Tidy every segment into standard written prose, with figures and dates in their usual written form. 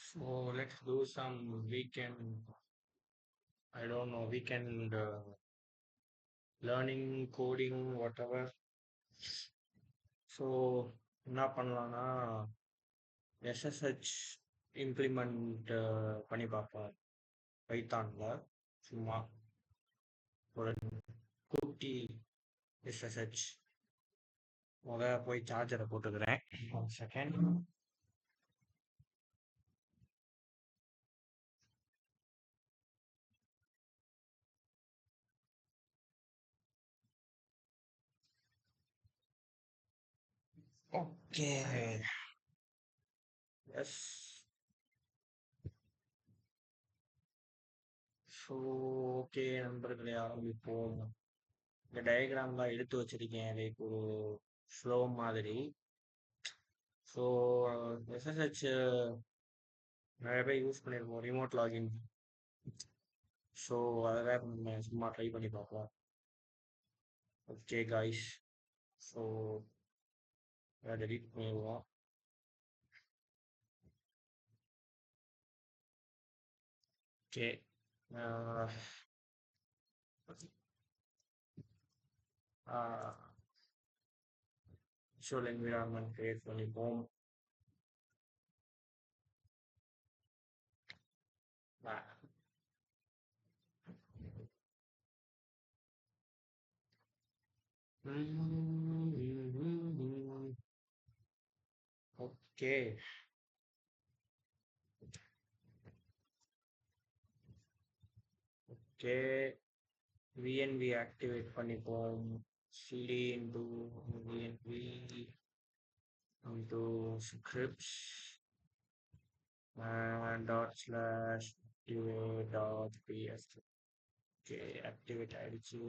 So let's do some weekend, I don't know, weekend learning, coding, whatever. So என்ன பண்ணலாம்னா SSH implement பண்ணி பார்ப்போம் பைத்தான்ல சும்மா ஒரு குட்டி எஸ்எஸ்ஹெச் போய் சார்ஜரை போட்டுக்கிறேன். 1 second. Okay, yes. So okay நண்பர்களே, ஆரம்பிப்போம். இந்த டயக்ராம் தான் எடுத்து வச்சிருக்கேன், லைக் ஒரு ஃப்ளோ மாதிரி. ஸோ எஸ்எஸ்ஹெச் நிறைய பேர் யூஸ் பண்ணியிருக்கோம் ரிமோட் லாகின். ஸோ அதில் நம்ம சும்மா ட்ரை பண்ணி பார்ப்போம். ஓகே காய்ஸ், ஸோ டெலிட் பண்ணிடுவோம். ஓகே, விஷுவல் என்விரான்மெண்ட் கிரியேட் பண்ணிப்போம். ஓகே, ஓகே, விஎன்வி ஆக்டிவேட் பண்ணிப்போம். cd into vnv into scripts dot slash activate dot ps. Okay, activate ஆயிடுச்சு.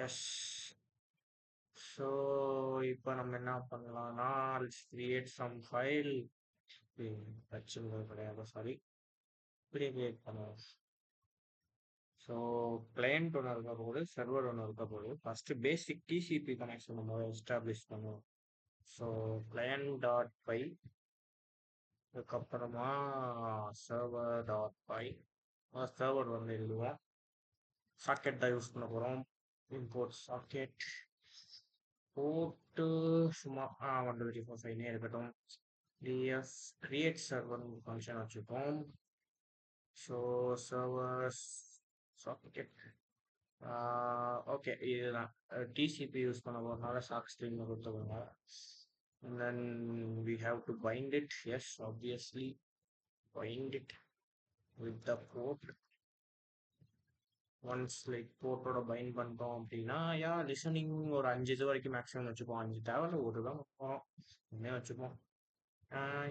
எஸ். ஸோ இப்போ நம்ம என்ன பண்ணலாம்னா கிரியேட் சம் ஃபைல். கிடையாது, சாரி, இப்படி கிரியேட் பண்ணுவோம். ஸோ கிளையண்ட் ஒன்று இருக்க போது, சர்வர் ஒன்று இருக்க போது. ஃபர்ஸ்ட் பேசிக் டிசிபி கனெக்ஷன் நம்ம எஸ்டாப்ளிஷ் பண்ணுவோம். ஸோ கிளையண்ட் டாட் பை, அதுக்கப்புறமா சர்வர் டாட் பை. சர்வர் வந்து எழுதுவோம். சாக்கெட் தான் யூஸ் பண்ண போகிறோம். இம்போர்ட் சாக்கெட் போட்டு சும்மா 124 இருக்கட்டும். டிஎஃப் கிரியேட் சர்வர் ஃபங்க்ஷன் வச்சுப்போம். So servers socket. ஓகே, இதுதான் டிசிபி யூஸ் பண்ண போகிறதுனால சாக் ஸ்ட்ரீம்ல கொடுத்துக்கோங்க. and then we have to bind it. Yes, obviously bind it with the port. Once like போர்ட்டோட பைண்ட் பண்ணிட்டோம் அப்படின்னா லிசனிங் ஒரு 5 இது வரைக்கும் மேக்ஸிமம் வச்சுப்போம். 5 தேவையில்ல, ஒரு தான் வைப்போம், ஒன்றே வச்சுப்போம்.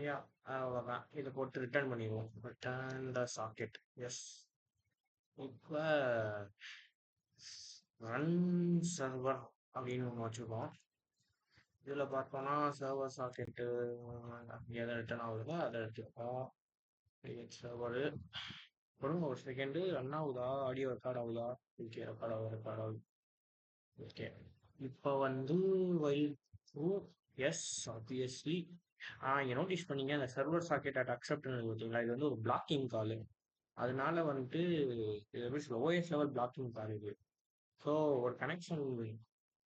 யா அவ்வளோதான். இதை போட்டு ரிட்டர்ன் பண்ணிடுவோம். ரிட்டர்ன் த சாக்கெட். எஸ். இப்போ ரன் சர்வர் அப்படின்னு ஒன்று வச்சுப்போம். இதில் பார்த்தோம்னா சர்வர் சாக்கெட்டு எதை ரிட்டர்ன் ஆகுதுன்னா அதை எடுத்துப்போம். சர்வரு கொடுங்க, ஒரு செகண்டு. ரன் ஆகுதா? ஆடியோ ரெக்கார்ட் ஆகுதா? ஓகே, ரெக்கார்ட் ஆகுது, ரெக்கார்ட் ஆகுது. ஓகே, இப்போ வந்து வைல் ட்ரூ. Yes, obviously. இங்கே நோட்டீஸ் பண்ணீங்க, அந்த சர்வர் சாக்கெட் அட் அக்செப்ட் பார்த்தீங்களா? இது வந்து ஒரு பிளாக்கிங் கால். அதனால வந்துட்டு இது ஓஎஸ் லெவல் பிளாக்கிங் கால் இது. ஸோ ஒரு கனெக்ஷன்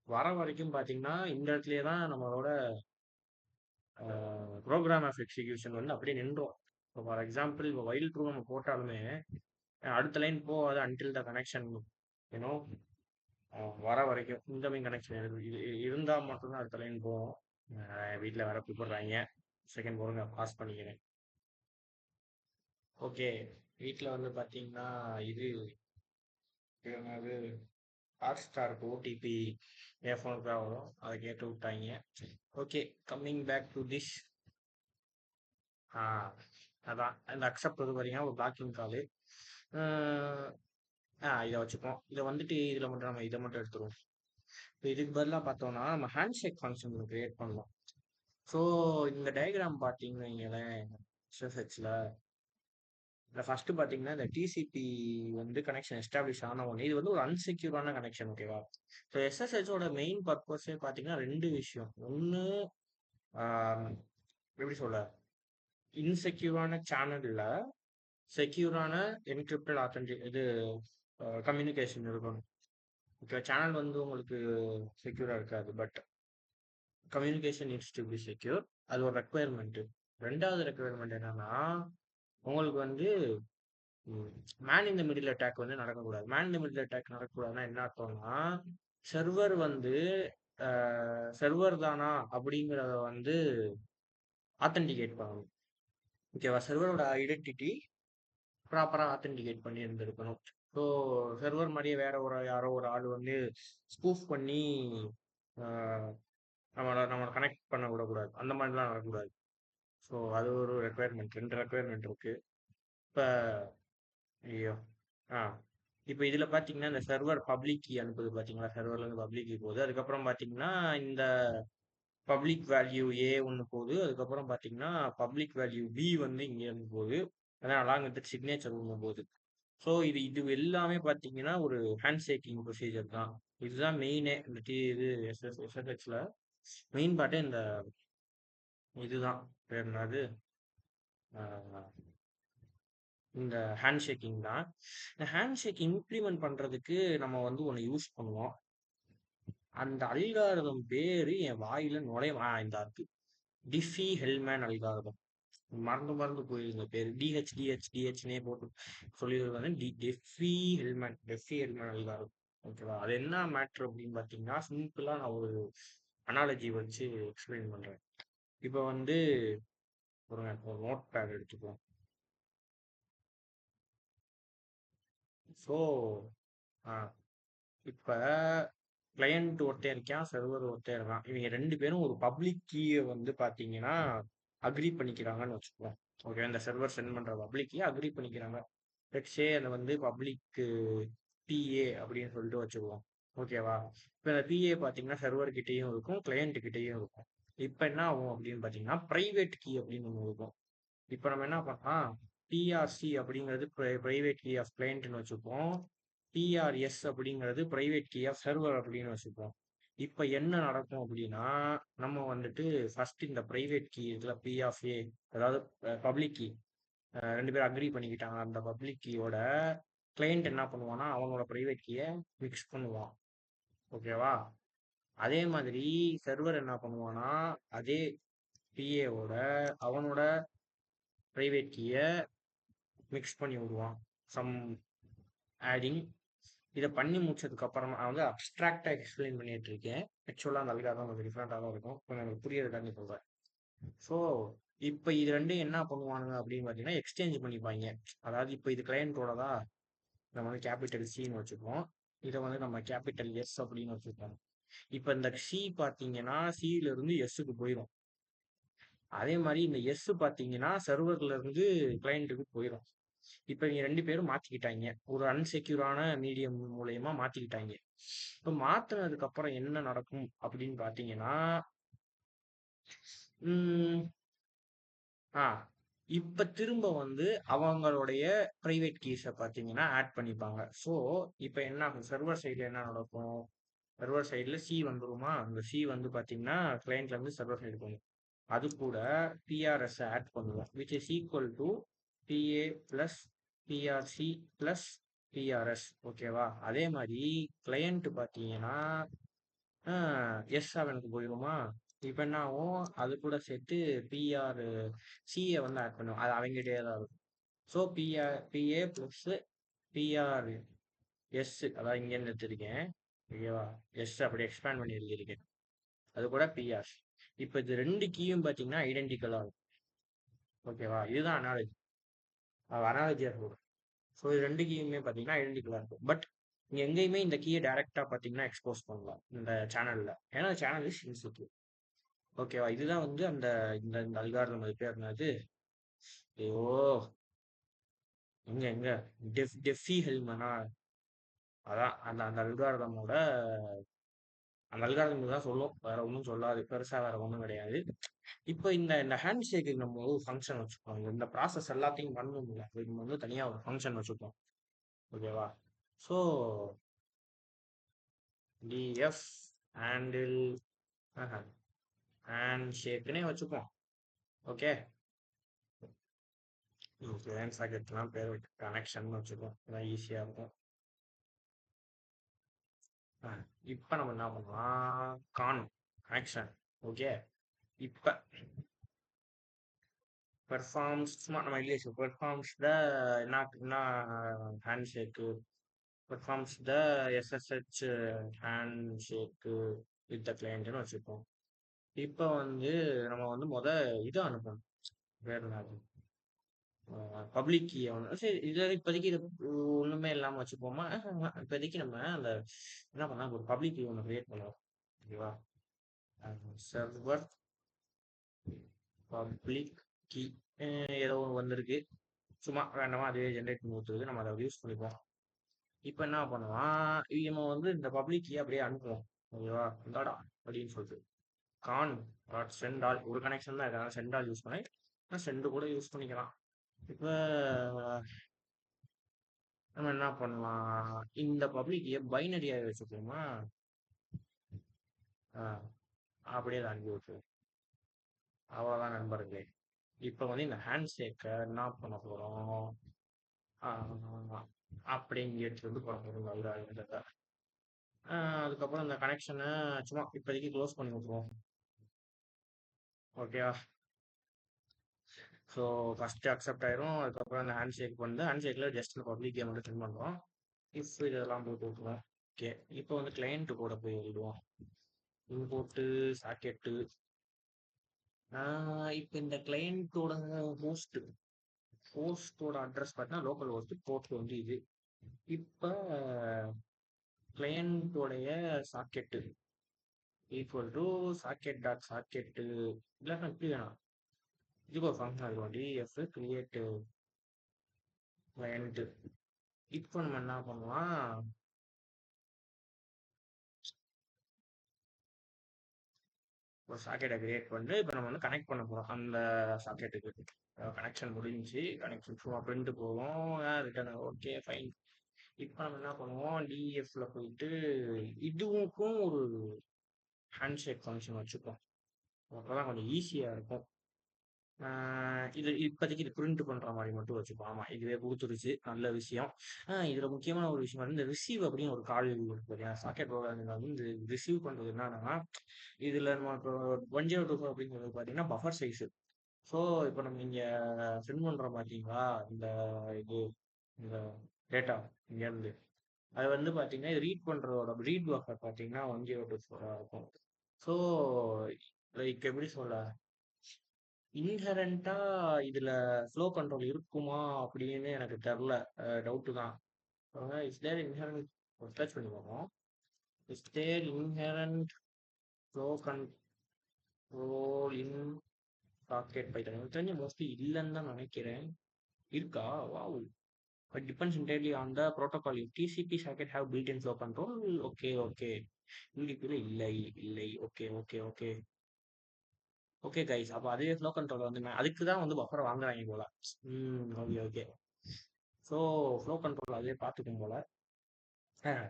வர வரைக்கும் பார்த்தீங்கன்னா இந்த இடத்துலயே தான் நம்மளோட ப்ரோக்ராம் ஆஃப் எக்ஸிக்யூஷன் வந்து அப்படியே நின்றோம். இப்போ ஃபார் எக்ஸாம்பிள் இப்போ வைல் ட்ரூ நம்ம போட்டாலுமே அடுத்த லைன் போகாது அன்டில் த கனெக்ஷன் ஏன்னோ வர வரைக்கும். இன்கமிங் கனெக்ஷன் இது இருந்தால் மட்டும்தான் அடுத்த லைன் போகும். வீட்டில் வேற கூப்பிடுறாங்க, செகண்ட் போடுங்க, பாஸ் பண்ணிக்கிறேன். ஓகே, வீட்டில் வந்து பார்த்தீங்கன்னா இது என்னது ஹாட் ஸ்டாருக்கு ஓடிபி என் ஃபோனுக்கு தான் வரும், அதை கேட்டு விட்டாங்க. Okay, coming back to this. அதான் இந்த அக்செப்ட் வந்து பார்த்தீங்கன்னா ஒரு பிளாக்கிங் காலு. இதை வச்சுப்போம். இதை வந்துட்டு இதில் மட்டும் நம்ம இதை மட்டும் எடுத்துருவோம். இப்போ இதுக்கு பதிலாக பார்த்தோம்னா நம்ம ஹேண்ட் ஷேக் ஃபங்க்ஷன் கிரியேட் பண்ணலாம். ஸோ இந்த டயக்ராம் பார்த்தீங்கன்னு வைங்களேன், எஸ்எஸ்ஹெச்சில் இந்த ஃபர்ஸ்ட் பார்த்தீங்கன்னா, இந்த டிசிபி வந்து கனெக்ஷன் எஸ்டாப்ளிஷ் ஆன உடனே, இது வந்து ஒரு அன்செக்யூரான கனெக்ஷன் ஓகேவா? ஸோ எஸ்எஸ்ஹெச்சோட மெயின் பர்ப்பஸே பார்த்தீங்கன்னா 2 விஷயம். ஒண்ணு எப்படி சொல்ல? இன்செக்யூரான சேனல்ல செக்யூரான என்கிரிப்டட் இது கம்யூனிகேஷன் இருக்கணும். ஓகே சேனல் வந்து உங்களுக்கு செக்யூரா இருக்காது. But communication needs to be secure. அது ஒரு ரெக்குயர்மெண்ட். 2வது ரெக்குயர்மெண்ட் என்னன்னா, உங்களுக்கு வந்து man in the middle attack வந்து நடக்கக்கூடாது. Man in the middle attack நடக்கக்கூடாதுன்னா என்ன அர்த்தம்னா, சர்வர் வந்து சர்வர் தானா அப்படிங்கிறத வந்து ஆத்தென்டிகேட் பண்ணணும். ஓகேவா? சர்வரோட ஐடென்டிட்டி ப்ராப்பரா ஆத்தென்டிகேட் பண்ணி இருந்திருக்கணும். ஸோ சர்வர் மாதிரியே வேற யாரோ ஒரு ஆள் வந்து ஸ்பூஃப் பண்ணி நம்மளை கனெக்ட் பண்ண விடக்கூடாது. அந்த மாதிரிலாம் நடக்கக்கூடாது. ஸோ அது ஒரு ரெக்குயர்மெண்ட். 2 ரெக்குயர்மெண்ட் இருக்கு. இப்போ ஐயோ ஆ இப்போ இதில் பார்த்தீங்கன்னா இந்த சர்வர் பப்ளிக் கீ அனுப்புது பார்த்தீங்களா? சர்வர்லேருந்து பப்ளிக் கீ போகுது. அதுக்கப்புறம் பார்த்தீங்கன்னா இந்த பப்ளிக் வேல்யூ ஏ ஒன்று போகுது. அதுக்கப்புறம் பார்த்தீங்கன்னா பப்ளிக் வேல்யூ பி வந்து இங்கே இருந்து போகுது. அதான் அலாங் வித் சிக்னேச்சர் ஒன்று போகுது. ஸோ இது எல்லாமே பார்த்தீங்கன்னா ஒரு ஹேண்ட் ஷேக்கிங் ப்ரொசீஜர் தான். இதுதான் மெயினே இந்த இது எஸ்எஸ்ஹெச்ல மெயின் பார்ட்டே இதுதான் பேர் என்னது இந்த ஹேண்ட் ஷேக்கிங் தான். இந்த ஹேண்ட் ஷேக் இம்ப்ளிமெண்ட் பண்றதுக்கு நம்ம வந்து ஒன்று யூஸ் பண்ணுவோம். அந்த அல்காரதம் பேரு என் வாயில இந்த இருக்கு. டிஃபி ஹெல்மேன் அல்காரதம். மறந்து போயிருந்த பேரு. டிஹெச்னே போட்டு சொல்லிடுவாங்க. டெஃபி ஹெல்மேன் அல்காரதம். ஓகேவா? அது என்ன மேட்ரு அப்படின்னு பார்த்தீங்கன்னா, சிம்பிளா நான் ஒரு அனாலஜி வச்சு எக்ஸ்பிளைன் பண்றேன். இப்போ வந்து ஒரு நோட் பேட் எடுத்துக்குவோம். ஸோ இப்போ கிளையண்ட் ஒருத்தன் இருக்கான், சர்வர் ஒருத்தன் இருக்கான். இவங்க 2 பேரும் ஒரு பப்ளிக் கீயை வந்து பார்த்தீங்கன்னா அக்ரி பண்ணிக்கிறாங்கன்னு வச்சுக்குவோம். ஓகே இந்த சர்வர் சென்ட் பண்ற பப்ளிக் கீயை அக்ரி பண்ணிக்கிறாங்க. லெட்ஸே அதை வந்து பப்ளிக் பிஏ அப்படின்னு சொல்லிட்டு வச்சுக்குவோம். ஓகேவா? இப்போ இந்த பிஏ பார்த்தீங்கன்னா சர்வர் கிட்டேயும் இருக்கும், கிளையண்ட் கிட்டேயும் இருக்கும். இப்போ என்ன ஆகும் அப்படின்னு பார்த்தீங்கன்னா பிரைவேட் கீ அப்படின்னு ஒன்று இருக்கும். இப்போ நம்ம என்ன பண்ணலாம், பிஆர்சி அப்படிங்கிறது பிரைவேட் கீ ஆஃப் கிளையண்ட்னு வச்சுப்போம். பிஆர்எஸ் அப்படிங்கிறது பிரைவேட் கீ ஆஃப் சர்வர் அப்படின்னு வச்சுப்போம். இப்போ என்ன நடக்கும் அப்படின்னா, நம்ம வந்துட்டு ஃபர்ஸ்ட் இந்த பிரைவேட் கீ இதுல பி ஆஃப் ஏ, அதாவது பப்ளிக் கீ 2 பேரும் அக்ரி பண்ணிக்கிட்டாங்க. அந்த பப்ளிக் கீயோட கிளையண்ட் என்ன பண்ணுவான்னா அவனோட பிரைவேட் கீயை மிக்ஸ் பண்ணுவான். ஓகேவா? அதே மாதிரி சர்வர் என்ன பண்ணுவான்னா அதே பிஏவோட அவனோட பிரைவேட் கீயை மிக்ஸ் பண்ணி விடுவான். சம் ஆடிங் இதை பண்ணி முடிச்சதுக்கு அப்புறமா நான் வந்து அப்ட்ராக்டா எக்ஸ்பிளைன் பண்ணிட்டு இருக்கேன். ஆக்சுவலா அந்த அல்காரிதம் கொஞ்சம் டிஃப்ரெண்டாக தான் இருக்கும். கொஞ்சம் எனக்கு புரியறதுக்காண்டி சொல்றேன். ஸோ இப்போ இது ரெண்டும் என்ன பண்ணுவானுங்க அப்படின்னு பார்த்தீங்கன்னா எக்ஸ்சேஞ்ச் பண்ணிப்பாங்க. அதாவது இப்போ இது கிளையண்டோட தான் நம்ம வந்து கேபிட்டல் சின்னு வச்சுப்போம். இதை வந்து நம்ம கேபிட்டல் எஸ் அப்படின்னு வச்சுப்போம். இப்போ இந்த சி பார்த்தீங்கன்னா சில இருந்து எஸ்ஸுக்கு போயிடும். அதே மாதிரி இந்த எஸ் பார்த்தீங்கன்னா சர்வர்ல இருந்து கிளையண்ட்டுக்கு போயிடும். இப்போ இவங்க 2 பேரும் மாத்திக்கிட்டாங்க. ஒரு அன்செக்யூரான மீடியம் மூலயமா மாத்திக்கிட்டாங்க. இப்போ மாத்தினதுக்கு அப்புறம் என்ன நடக்கும் அப்படின்னு பார்த்தீங்கன்னா, உம் ஆ இப்ப திரும்ப வந்து அவங்களுடைய பிரைவேட் கீஸை பார்த்தீங்கன்னா ஆட் பண்ணிப்பாங்க. ஸோ இப்போ என்ன ஆகும், சர்வர் சைடில் என்ன நடக்கும், சர்வர் சைடில் சி வந்துருமா, அந்த சி வந்து பார்த்தீங்கன்னா கிளையண்ட்ல இருந்து சர்வர் சைடு போகும். அது கூட பிஆர்எஸ் ஆட் பண்ணுவோம், which is equal to PA plus PRC plus PRS. ஓகேவா? அதே மாதிரி கிளையண்ட் பார்த்தீங்கன்னா எஸ் செவனுக்கு போயிடுமா. இப்போ என்ன ஆகும், அது கூட சேர்த்து பிஆர் சிஏ வந்து ஆட் பண்ணுவோம். அது அவங்ககிட்டயே தான் இருக்கும். So PA plus PR S, அதாவது இங்கேருந்து எடுத்திருக்கேன். ஓகேவா? எஸ் அப்படி எக்ஸ்பேண்ட் பண்ணி எழுதியிருக்கேன். அது கூட பிஆர். இப்போ இது 2 கீயும் பார்த்தீங்கன்னா ஐடென்டிக்கலாக இருக்கும். ஓகேவா? இதுதான் அனாலஜி. அனாலஜியாக இருக்கும். ஸோ இது 2 கீயுமே பார்த்தீங்கன்னா ஐடென்டிக்கலாக இருக்கும். பட் இங்கே எங்கேயுமே இந்த கீயை டைரெக்டாக பார்த்தீங்கன்னா எக்ஸ்போஸ் பண்ணலாம் இந்த சேனலில். ஏன்னா சேனல் இஸ் இன்செக்யூர். ஓகேவா? இதுதான் வந்து அந்த இந்த அல்காரிதம் அது பேர் என்னது, ஐயோ எங்க எங்க டெஃபி ஹெல்மனா, அதான் அந்த அந்த அல்காரிதமோட அந்த அல்காரிதம் தான் சொல்லும், வேற ஒன்றும் சொல்லாது, பெருசா வேற ஒன்றும் கிடையாது. இப்போ இந்த இந்த ஹேண்ட் ஷேக்குக்கு நம்ம ஒரு ஃபங்க்ஷன் வச்சுப்போம். இந்த ப்ராசஸ் எல்லாத்தையும் பண்ணணும்ல. அதுக்கு நம்ம வந்து தனியா ஒரு ஃபங்க்ஷன் வச்சுப்போம். ஓகேவா? ஸோ டிஎஃப் ஹேண்டில் ஹேண்ட் ஷேக்குன்னே வச்சுப்போம். ஓகே. கிளையன்ட் சாக்கெட்லாம் பேர் வச்சு கனெக்ஷன் வச்சுப்போம். அதான் ஈஸியா இருக்கும். இப்போ நம்ம என்ன பண்ணலாம்? Conn connection. ஓகே. இப்போ பெர்ஃபார்ம்ஸ் சும்மா நம்ம இல்லையே பெர்ஃபார்ம்ஸ் த என்ன handshake performs the SSH handshake with the கிளையண்ட்னு வச்சுப்போம். இப்போ வந்து நம்ம வந்து இதை அனுப்பணும். வேற என்ன பப்ளிக் கீ ஒன்று சரி இதில் இப்போதைக்கு இது ஒன்றுமே இல்லாமல் வச்சுப்போமா இப்போதைக்கு நம்ம அந்த என்ன பண்ணலாம் ஒரு பப்ளிக் கீ ஒன்று கிரியேட் பண்ணுவோம். ஓகேவா? சர்வர் பப்ளிக் கீ ஏதோ ஒன்று வந்திருக்கு. சும்மா வேண்டாமா அதுவே ஜென்ரேட் பண்ணி கொடுத்துருக்கு. நம்ம அதை யூஸ் பண்ணிப்போம். இப்போ என்ன பண்ணுவான் நம்ம வந்து இந்த பப்ளிக் கீ அப்படியே அனுப்புவோம். ஓகேவா? இந்தாடா அப்படின்னு சொல்லிட்டு கான் சென்ட் ஆல் ஒரு கனெக்ஷன் தான் இருக்காங்க. சென்ட் ஆல் யூஸ் பண்ணி சென்டு கூட யூஸ் பண்ணிக்கலாம். இப்போ நம்ம என்ன பண்ணலாம்? இந்த பப்ளிக் கீயை பைனரியாக வச்சுப்போமா? அப்படியே அதை அனுப்பி விட்டுருவோம். அவ்வளோதான் நண்பர்களே. இப்போ வந்து இந்த ஹேண்ட் ஷேக்கை என்ன பண்ண போகிறோம்? அப்படிங்க எடுத்துட்டு வந்து போட போகிறோம். அதுக்கப்புறம் இந்த கனெக்ஷனை சும்மா இப்போதைக்கு க்ளோஸ் பண்ணி விட்டுருவோம். ஓகேவா? ஸோ ஃபஸ்ட்டு அக்செப்ட் ஆயிரும். அதுக்கப்புறம் அந்த ஹேண்ட் ஷேக் வந்து ஹேண்ட் ஷேக்கில் ஜஸ்ட் இந்த பப்ளிக் கேம் மட்டும் சென்ட் பண்ணுறோம். இஃப் இதெல்லாம் போட்டு விட்டுருவோம். ஓகே. இப்போ வந்து கிளையண்ட்டு கூட போய் எழுதுவோம். Import socket. இப்போ இந்த கிளையண்ட்டோட ஹோஸ்டோட அட்ரஸ் பார்த்தீங்கன்னா லோக்கல் ஹோஸ்ட் போர்ட் வந்து இது. இப்போ கிளையண்ட்டோடைய socket equal to socket dot socket இல்லைன்னா இப்படி வேணாம். இதுக்கு ஒரு ஃபங்க்ஷன் இருக்கும் டிஎஃப் கிரியேட் கிளையண்ட்டு. இப்போ நம்ம என்ன பண்ணலாம்? ஒரு சாக்கெட்டை கிரியேட் பண்ணிட்டு இப்போ நம்ம வந்து கனெக்ட் பண்ண போகிறோம் அந்த சாக்கெட்டுக்கு. கனெக்ஷன் முடிஞ்சு கனெக்ஷன் சும்மா பிரிண்ட் போகும் ரிட்டர்ன் ஓகே ஃபைன். இப்போ நம்ம என்ன பண்ணுவோம்? டிஎஃப்ல போயிட்டு இதுவுக்கும் ஒரு ஹேண்ட் ஷேக் ஃபங்க்ஷன் வச்சுப்போம். அப்போதான் கொஞ்சம் ஈஸியாக இருக்கும். இது இப்போதைக்கு இது பிரிண்ட் பண்ணுற மாதிரி மட்டும் வச்சுப்போம். ஆமாம் இதுவே கொடுத்துருச்சு நல்ல விஷயம். இதில் முக்கியமான ஒரு விஷயம் வந்து இந்த ரிசீவ் அப்படின்னு ஒரு கால் இருக்கு பார்த்தீங்கன்னா சாக்கெட் ப்ரோக்ராமிங் வந்து இந்த ரிசீவ் பண்ணுறது என்னன்னா இதில் நம்ம இப்போ 1024 அப்படிங்கிறது பார்த்தீங்கன்னா பஃபர் சைஸு. ஸோ இப்போ நம்ம இங்கே சென்ட் பண்ணுறோம் பார்த்தீங்களா இந்த இது இந்த டேட்டா இங்கேருந்து அது வந்து பார்த்தீங்கன்னா இது ரீட் பண்ணுறதோட ரீட் பஃபர் பார்த்தீங்கன்னா 1024 இருக்கும். ஸோ லைக் எப்படி சொல்ல இன்ஹரண்டா இதுல ஃப்ளோ கண்ட்ரோல் இருக்குமா அப்படின்னு எனக்கு தெரில. டவுட்டு தான். இஸ் தேர் இன்ஹரண்ட் சர்ச் பண்ணி பார்ப்போம். Is there inherent flow control in socket Python. எனக்கு தெரிஞ்ச மோஸ்ட்லி இல்லைன்னு தான் நினைக்கிறேன். இருக்கா? Wow. It depends entirely on the protocol. If TCP socket have built-in flow control, okay, okay. இல்லை இல்லை okay okay okay okay guys. அப்போ அதுவே ஃப்ளோ கண்ட்ரோல் வந்து அதுக்கு தான் வந்து பஃபரை வாங்குறாங்க போல. Okay okay. So flow control அதுவே பார்த்துக்கும் போல.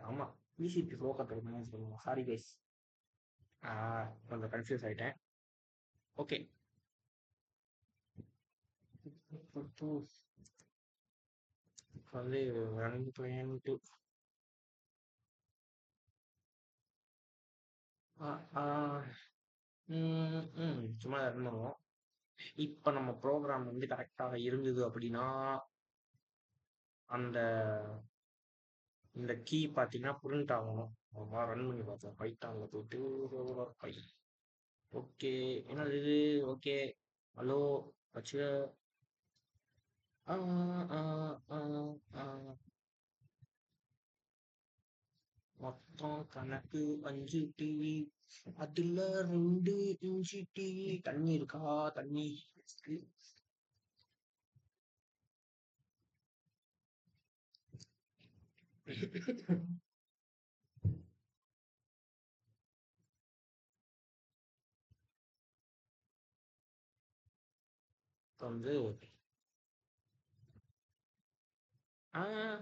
ஆமாம் டிசிபி ஃப்ளோ கண்ட்ரோல் தான் சொல்லுவோம். Sorry guys. கொஞ்சம் கன்ஃபியூஸ் ஆகிட்டேன். ஓகே. வந்து ரன் கிளையண்ட்டு சும்மா ரன் பண்ணுவோம். இப்போ நம்ம ப்ரோக்ராம் வந்து கரெக்டாக இருந்தது அப்படின்னா அந்த இந்த கீ பார்த்தீங்கன்னா பிரிண்ட் ஆகணும். ரன் பண்ணி பார்த்தோம் பைத்தானில் போயிட்டு பை. ஓகே என்னது இது? ஓகே ஹலோ வச்சு மொத்தம் கணக்கு 5 டிவி அதுல 2 இன்ச்சு டிவி. தண்ணி இருக்கா? தண்ணி வந்து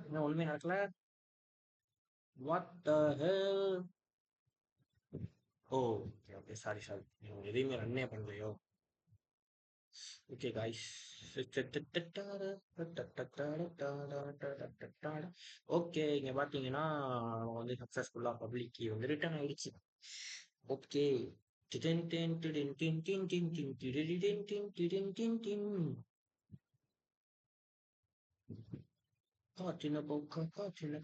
இன்னும் ஒண்ணுமே நடக்கல. What the hell? Oh, okay okay, sorry sorry, எதையுமே ரன்னே பண்ணலையோ. ஓகே காய்ஸ், ஓகே, இங்க பாத்தீங்கன்னா நம்ம வந்து சக்சஸ்ஃபுல்லா பப்ளிக் கீ வந்து ரிட்டர்ன் ஆயிடுச்சு. ஓகே. காற்றின போக்க காற்றின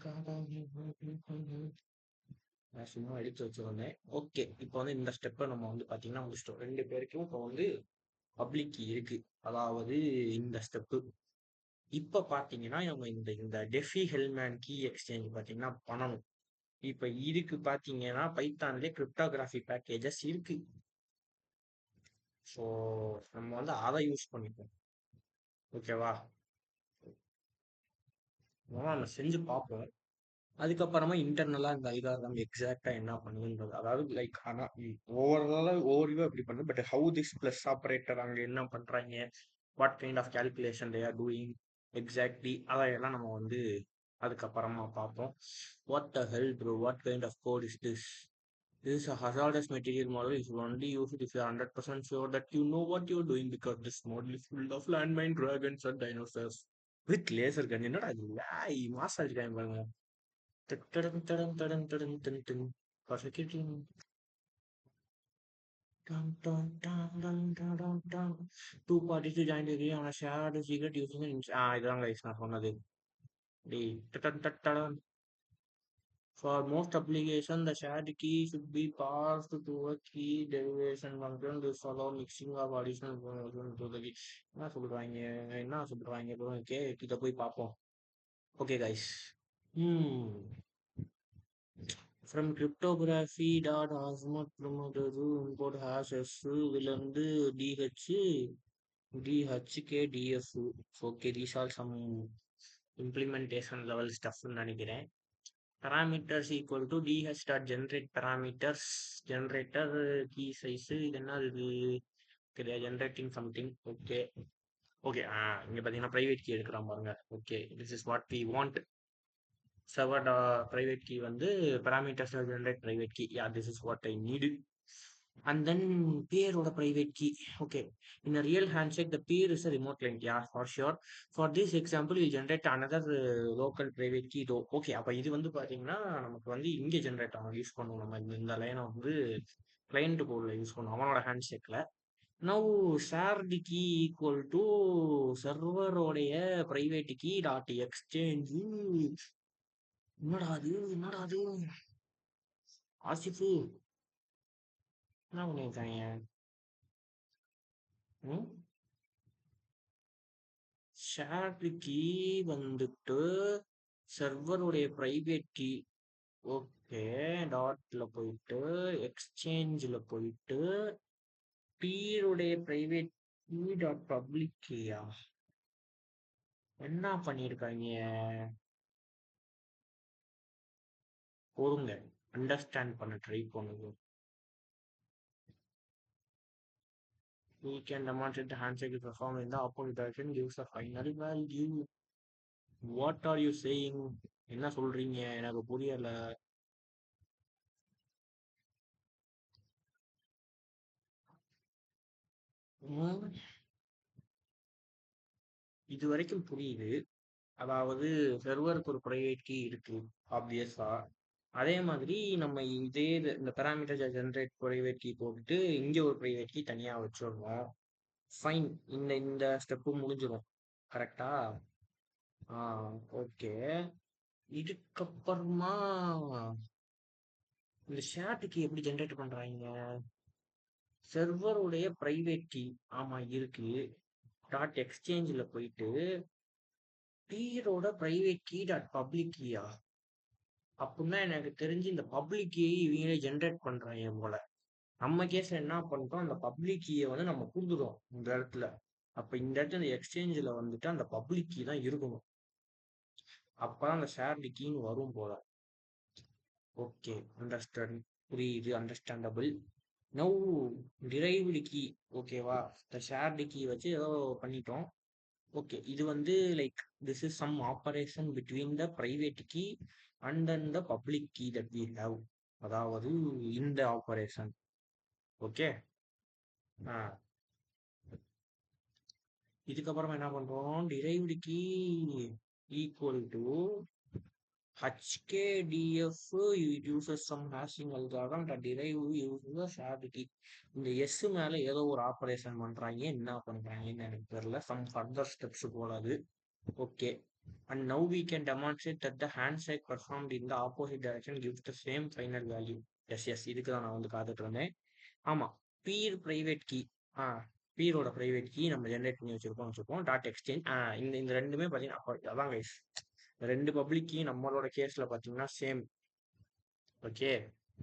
நான் சும்மா எடுத்து வச்சிருந்தேன். ஓகே, இப்போ வந்து இந்த ஸ்டெப்பை நம்ம வந்து பாத்தீங்கன்னா முடிச்சிட்டோம். 2 பேருக்கும் இப்போ வந்து பப்ளிக் கீ இருக்கு. அதாவது இந்த ஸ்டெப்பு. இப்ப பாத்தீங்கன்னா நம்ம இந்த இந்த டெஃபி ஹெல்மேன் கீ எக்ஸ்சேஞ்ச் பாத்தீங்கன்னா பண்ணணும். இப்ப இதுக்கு பாத்தீங்கன்னா பைத்தான்லயே கிரிப்டோகிராஃபி பேக்கேஜஸ் இருக்கு. ஸோ நம்ம வந்து அதை யூஸ் பண்ணிப்போம். ஓகேவா? நம்ம செஞ்சு பார்ப்போம். அதுக்கப்புறமா இன்டர்னலா இந்த அல்காரிதம் எக்ஸாக்டா என்ன பண்ணுன்றது, அதாவது லைக் ஆனா ஓவர்வியூ எப்படி பண்ணுது, but how this plus operator அங்க என்ன பண்றாங்க, what kind of calculation they are doing exactly, அதையெல்லாம் நம்ம வந்து அதுக்கப்புறமா பார்ப்போம். What the hell bro, what kind of code is this? This is a hazardous material model. You should only use it if you are 100% sure that you know what you're doing, because this model is full of landmine dragons and dinosaurs with laser gun. என்னடா இது மாசா இருக்காங்க பாருங்க. Prosecuting. Two parties to join agree on a shared secret using an இதான் guys நான் சொன்னது. For most application, the shared key should be passed to a key derivation function to allow mixing of additional information to the key. என்ன சொல்றாங்க bro? Okay, இதை போய் பார்ப்போம். Okay guys. From cryptography.azimuth promoter import hash s விலிருந்து DHK okay, these are some implementation level stuff நினைக்கிறேன். Parameters equal to dh.generate parameters, generator key size, இது என்ன இது, generating something. okay okay இங்க பாத்தீங்கன்னா private key எடுக்கலாம் பாருங்க. okay, this is what we want. server private key வந்து parameters generate private key. Yeah, this is what I need. And then peer ஓட private key. okay, in a real handshake the peer is a remote client. yeah, for sure. For this example we generate another local private key though. okay, அப்ப இது வந்து பாத்தீங்கன்னா நமக்கு வந்து இங்க generate ஆகும், use பண்ணுவோம். நம்ம இந்த லைனை வந்து கிளைண்ட் கோட்ல யூஸ் பண்ணுவோம், அவனோட ஹேண்ட்ஷேக்ல. now shared key equal to சர்வரோடைய private key dot exchange. என்னடா அது ஆசிஃபு, என்ன பண்ணிருக்காங்க? ஷேர்டு கீ வந்துட்டு சர்வருடைய பிரைவேட் கீ. ஓகே, டாட்ல போயிட்டு எக்ஸ்சேஞ்சில் போயிட்டு பீருடைய பிரைவேட் கீ டாட் பப்ளிக் கீயா என்ன பண்ணிருக்காங்க? பொறுங்க, அண்டர்ஸ்டாண்ட் பண்ண ட்ரை பண்ணுங்க. We can demonstrate the handshake is performed in the opposite direction gives a final value. What are you saying? என்ன சொல்றீங்க? எனக்கு புரியல. இது வரைக்கும் புரியுது. அதாவது சர்வருக்கு ஒரு பிரைவேட் கீ இருக்கு ஆப்வியஸா. அதே மாதிரி நம்ம இதே இந்த பேராமீட்டர் ஜெனரேட் பிரைவேட் கீ போட்டுட்டு இங்க ஒரு பிரைவேட் கீ தனியா வச்சிடணும். ஃபைன், இந்த இந்த ஸ்டெப்பு முடிஞ்சிடும். கரெக்டா? ஓகே. இதுக்கப்புறமா இந்த ஷேர்ட் கீ எப்படி ஜெனரேட் பண்றாங்க? சர்வருடைய பிரைவேட் கீ ஆமா இருக்கு, டாட் எக்ஸ்சேஞ்சில் போயிட்டு பீரோட பிரைவேட் கீ டாட் பப்ளிக் கீயா? அப்படின்னா எனக்கு தெரிஞ்சு இந்த பப்ளிக் கீயை இவங்களே ஜென்ரேட் பண்றாங்க போல. நம்ம கேஸ் என்ன பண்றோம், அந்த பப்ளிக் கீயை வந்து நம்ம கொடுத்துறோம் இந்த இடத்துல. அப்ப இந்த இடத்துல இந்த எக்ஸ்சேஞ்சில் வந்துட்டு அந்த பப்ளிக் கீ தான் இருக்கணும், அப்பதான் அந்த ஷேர்டு கீன்னு வரும் போல. ஓகே, அண்டர்ஸ்டாண்ட், புரியுது, அண்டர்ஸ்டாண்டபிள். Now derived key. ஓகேவா? இந்த ஷேர்டு கீ வச்சு ஏதோ பண்ணிட்டோம். ஓகே, இது வந்து like this is some operation between the private key and then the public key that we have. அதாவது இந்த ஆப்பரேஷன். ஓகே. இதுக்கப்புறமா என்ன பண்றோம்? Derived key equal to HKDF. It uses some hashing algorithm to derive uses the shared key. இந்த S மேல ஏதோ ஒரு operation பண்றாங்க, என்ன பண்றாங்கன்னு எனக்கு தெரியல. சம் ஃபர்தர் ஸ்டெப்ஸ் போல அது. Okay. And now we can demonstrate that the handshake performed in the opposite direction gives the same final value. Yes இதுக்கு தான் நான் வந்து காத்துட்டு இருந்தேன். ஆமா, பீர் பிரைவேட் கீ. ஆ பீரோட பிரைவேட் கீ நம்ம ஜென்ரேட் பண்ணி வச்சிருக்கோம் டாட் எக்ஸ்சேஞ்ச். இந்த இந்த ரெண்டுமே பார்த்தீங்கன்னா அதான் கைஸ், ரெண்டு பப்ளிக் கீ நம்மளோட கேஸ்ல பார்த்தீங்கன்னா சேம். ஓகே.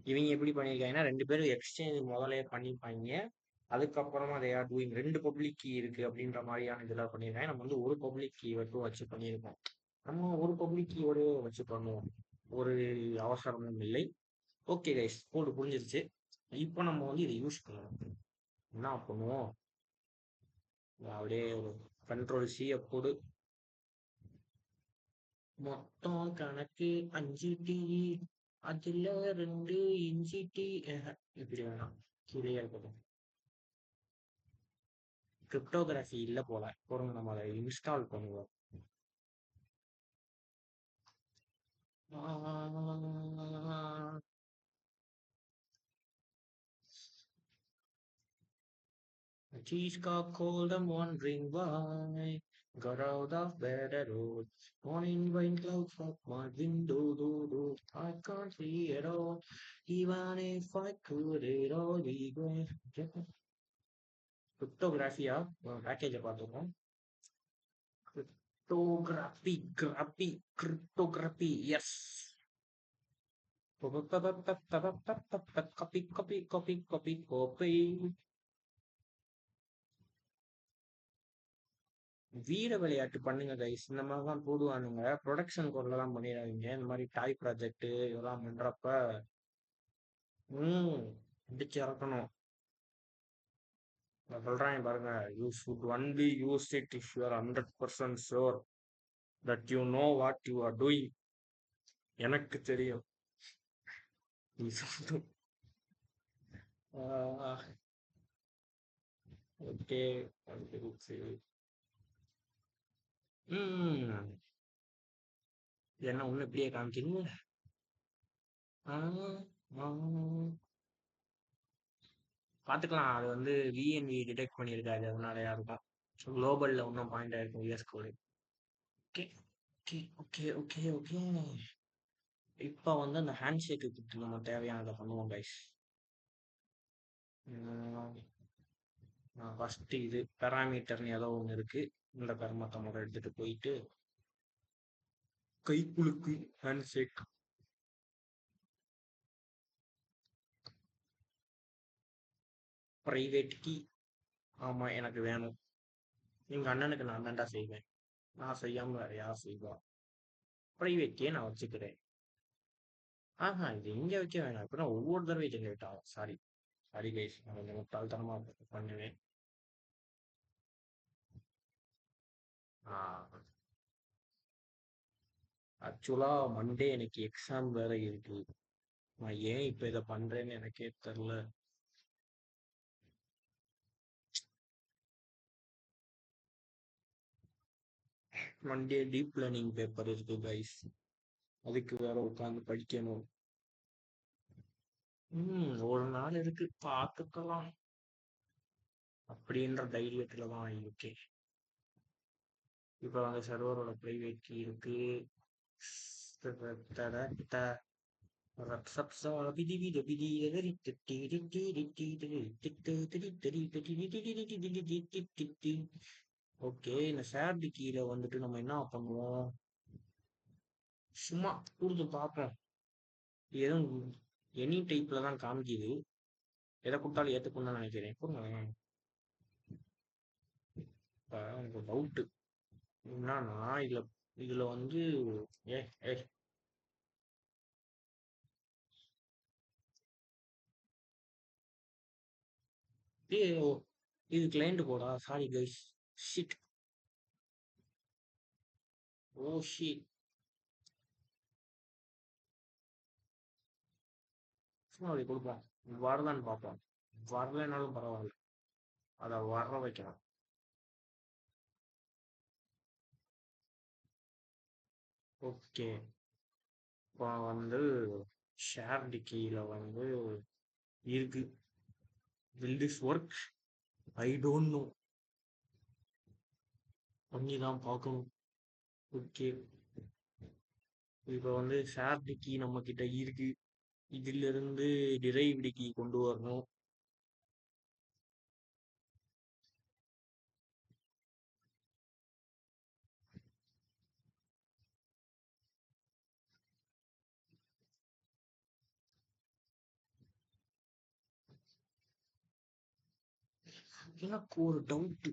இவங்க எப்படி பண்ணியிருக்காங்கன்னா, ரெண்டு பேரும் எக்ஸ்சேஞ்ச் முதலே பண்ணிப்பாங்க. அதுக்கப்புறமா they are doing ரெண்டு பப்ளிக் கீ இருக்கு அப்படின்ற மாதிரியான இதெல்லாம் பண்ணியிருக்காங்க. நம்ம வந்து ஒரு பப்ளிக் கீ மட்டும் வச்சு பண்ணியிருக்கோம். நம்ம ஒரு பப்ளிக் கீயோட வச்சு பண்ணுவோம், ஒரு அவசரமும் இல்லை. ஓகே கைஸ், கோடு புரிஞ்சிருச்சு. இப்போ நம்ம வந்து இதை யூஸ் பண்ணணும். என்ன பண்ணுவோம்? அப்படியே ஒரு கண்ட்ரோல் சி போடு. மொத்தம் கணக்கு 5 டி, அதுல 2 இன்ச்சி டி. இப்படி வேணாம், கீழே இருக்கட்டும். கிரிப்டோகிராஃபி இல்லை போல, பொருங்க நம்ம அதை இன்ஸ்டால் பண்ணுவோம். Cheese got cold, I'm wondering why. Got out of bed at all. Morning rain clouds up my window, do. I can't see it all. Even if I could, it all be great. கிரிப்டோகிராஃபியா பேக்கேஜை பார்த்துருக்கோம். Cryptography yes. Copy. வீர விளையாட்டு பண்ணுங்க guys. இந்த மாதிரி தான் போடுவானுங்க. Production கோட்லாம் பண்ணிடாதீங்க. இந்த மாதிரி டாய் ப்ராஜெக்ட் இதெல்லாம் பண்றப்ப அடிச்சு இறக்கணும். நான் சொல்றேன் பாருங்க, you should only use it if you are 100% sure that you know what you are doing. எனக்கு தெரியும். ஓகே. என்ன ஒண்ணு இப்படியே காமிக்கிறீங்க? பார்த்துக்கலாம். அது வந்து விஎன்வி டிடெக்ட் பண்ணியிருக்காது, அதனாலயா இருக்கும். குளோபல்ல இன்னும் பாயிண்ட் ஆயிருக்கும் US code. Okay okay okay okay okay. இப்போ வந்து அந்த ஹேண்ட் ஷேக்கு நம்ம தேவையானதை பண்ணுவோம் கைஸ். ஃபர்ஸ்ட் இது பேராமீட்டர்னு ஏதோ ஒன்று இருக்கு. இந்த பெர்மத்தை முதல் எடுத்துட்டு போயிட்டு கை குலுக்கு ஹேண்ட் ஷேக். Private key. ஆமா, எனக்கு வேணும். எங்க அண்ணனுக்கு நான் தான்டா செய்வேன். நான் செய்யாம வேற யார் செய்வா? பிரைவேட் கீயை நான் வச்சுக்கிறேன். இது இங்க வைக்க வேணாம். இப்பதான் ஒவ்வொரு தடவை ஜென்ரேட் ஆகும். சாரி கைஸ், நான் கொஞ்சம் முட்டாள்தனமா பண்ணுவேன். ஆக்சுவலா மண்டே எனக்கு எக்ஸாம் வேற இருக்கு. நான் ஏன் இப்ப இதை பண்றேன்னு எனக்கே தெரியல. மண்டே டீப் லேர்னிங் பேப்பர் இருக்கு கைஸ். அதுக்கு வேற உட்காந்து படிக்கணும். ஒரு நாள் இருக்கு, பார்த்துக்கலாம் அப்படின்ற தைரியத்துல தான் இருக்கேன். இப்போ அந்த சர்வரோட பிரைவேட் கீ இருக்கு. ஓகே, இந்த ஷேர்டு கீழே வந்துட்டு நம்ம என்ன பண்ணுவோம்? சும்மா கொடுத்து பார்ப்போம். எதுவும் எனி டைப்ல தான் காமிக்குது. எதை கொடுத்தாலும் ஏற்றுக்கணும்னு நினைக்கிறேன். புரியுங்க. இப்போ எனக்கு டவுட்டு என்னன்னா, இதுல வந்து ஏ ஏ ஏய் ஓ, இது கிளைண்ட் கோடா, sorry guys. Shit. Oh shit. சும்மா அப்படி கொடுப்போம். வரதான்னு பார்ப்போம். வரலைனாலும் பரவாயில்ல, அதை வர வைக்கலாம். ஓகே. இப்போ வந்து ஷேர்டு கீழே வந்து இருக்கு. Will this work? I don't know. பண்ணி தான் பார்க்கணும். ஓகே. இப்போ வந்து ஷேர்டு கீ நம்ம கிட்ட இருக்கு. இதிலிருந்து டிரைவ்டு கீ கொண்டு வரணும். எனக்கு ஒரு டவுட்.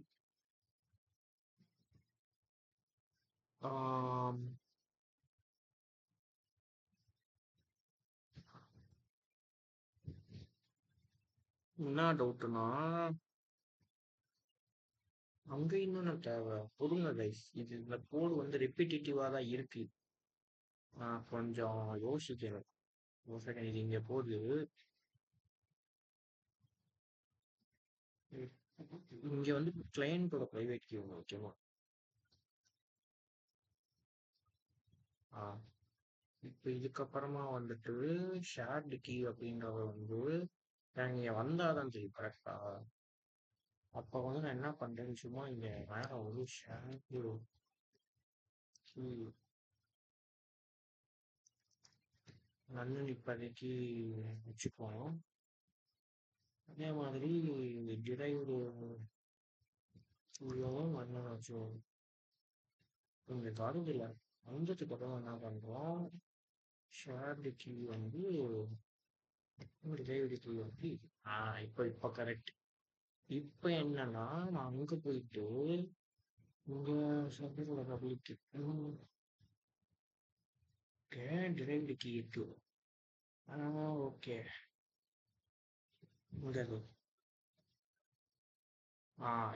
என்ன டவுட்னா, அங்க இன்னொன்னு தேவை. பொறுங்க கைஸ், இது இந்த கோடு வந்து ரெப்பிட்டேட்டிவா தான் இருக்கு. நான் கொஞ்சம் யோசிக்கிறேன். ஒரு செகண்ட், இது இங்க போகுது. இங்க வந்து கிளையண்டோட பிரைவேட் கீ ஒன்று ஓகேவா? ஆ, இப்போ இதுக்கப்புறமா வந்துட்டு ஷேர்டு கீ அப்படின்றத வந்து நீங்க வந்தாதான் தெரியும் கரெக்டா? அப்போ வந்து நான் என்ன பண்றேன்னு சும்மா இங்க மேல ஒரு ஷேர்டு கீ நன்னு இப்போதைக்கு வச்சுக்குவோம். அதே மாதிரி டிரைவ்டு உள்ளவும் மண்ணை வச்சுக்குவோம். இங்க வருதுல, வந்ததுக்கு அப்புறம் என்ன பண்றோம், ஷேர்டு கீ வந்து டிரைவ்டு கீ வந்து இப்போ கரெக்ட். இப்போ என்னன்னா, நான் அங்க போயிட்டு இங்க சர்வரோட பப்ளிக் டிரைவ்டு கீ இருக்கு. ஓகே. இங்க இருக்கு.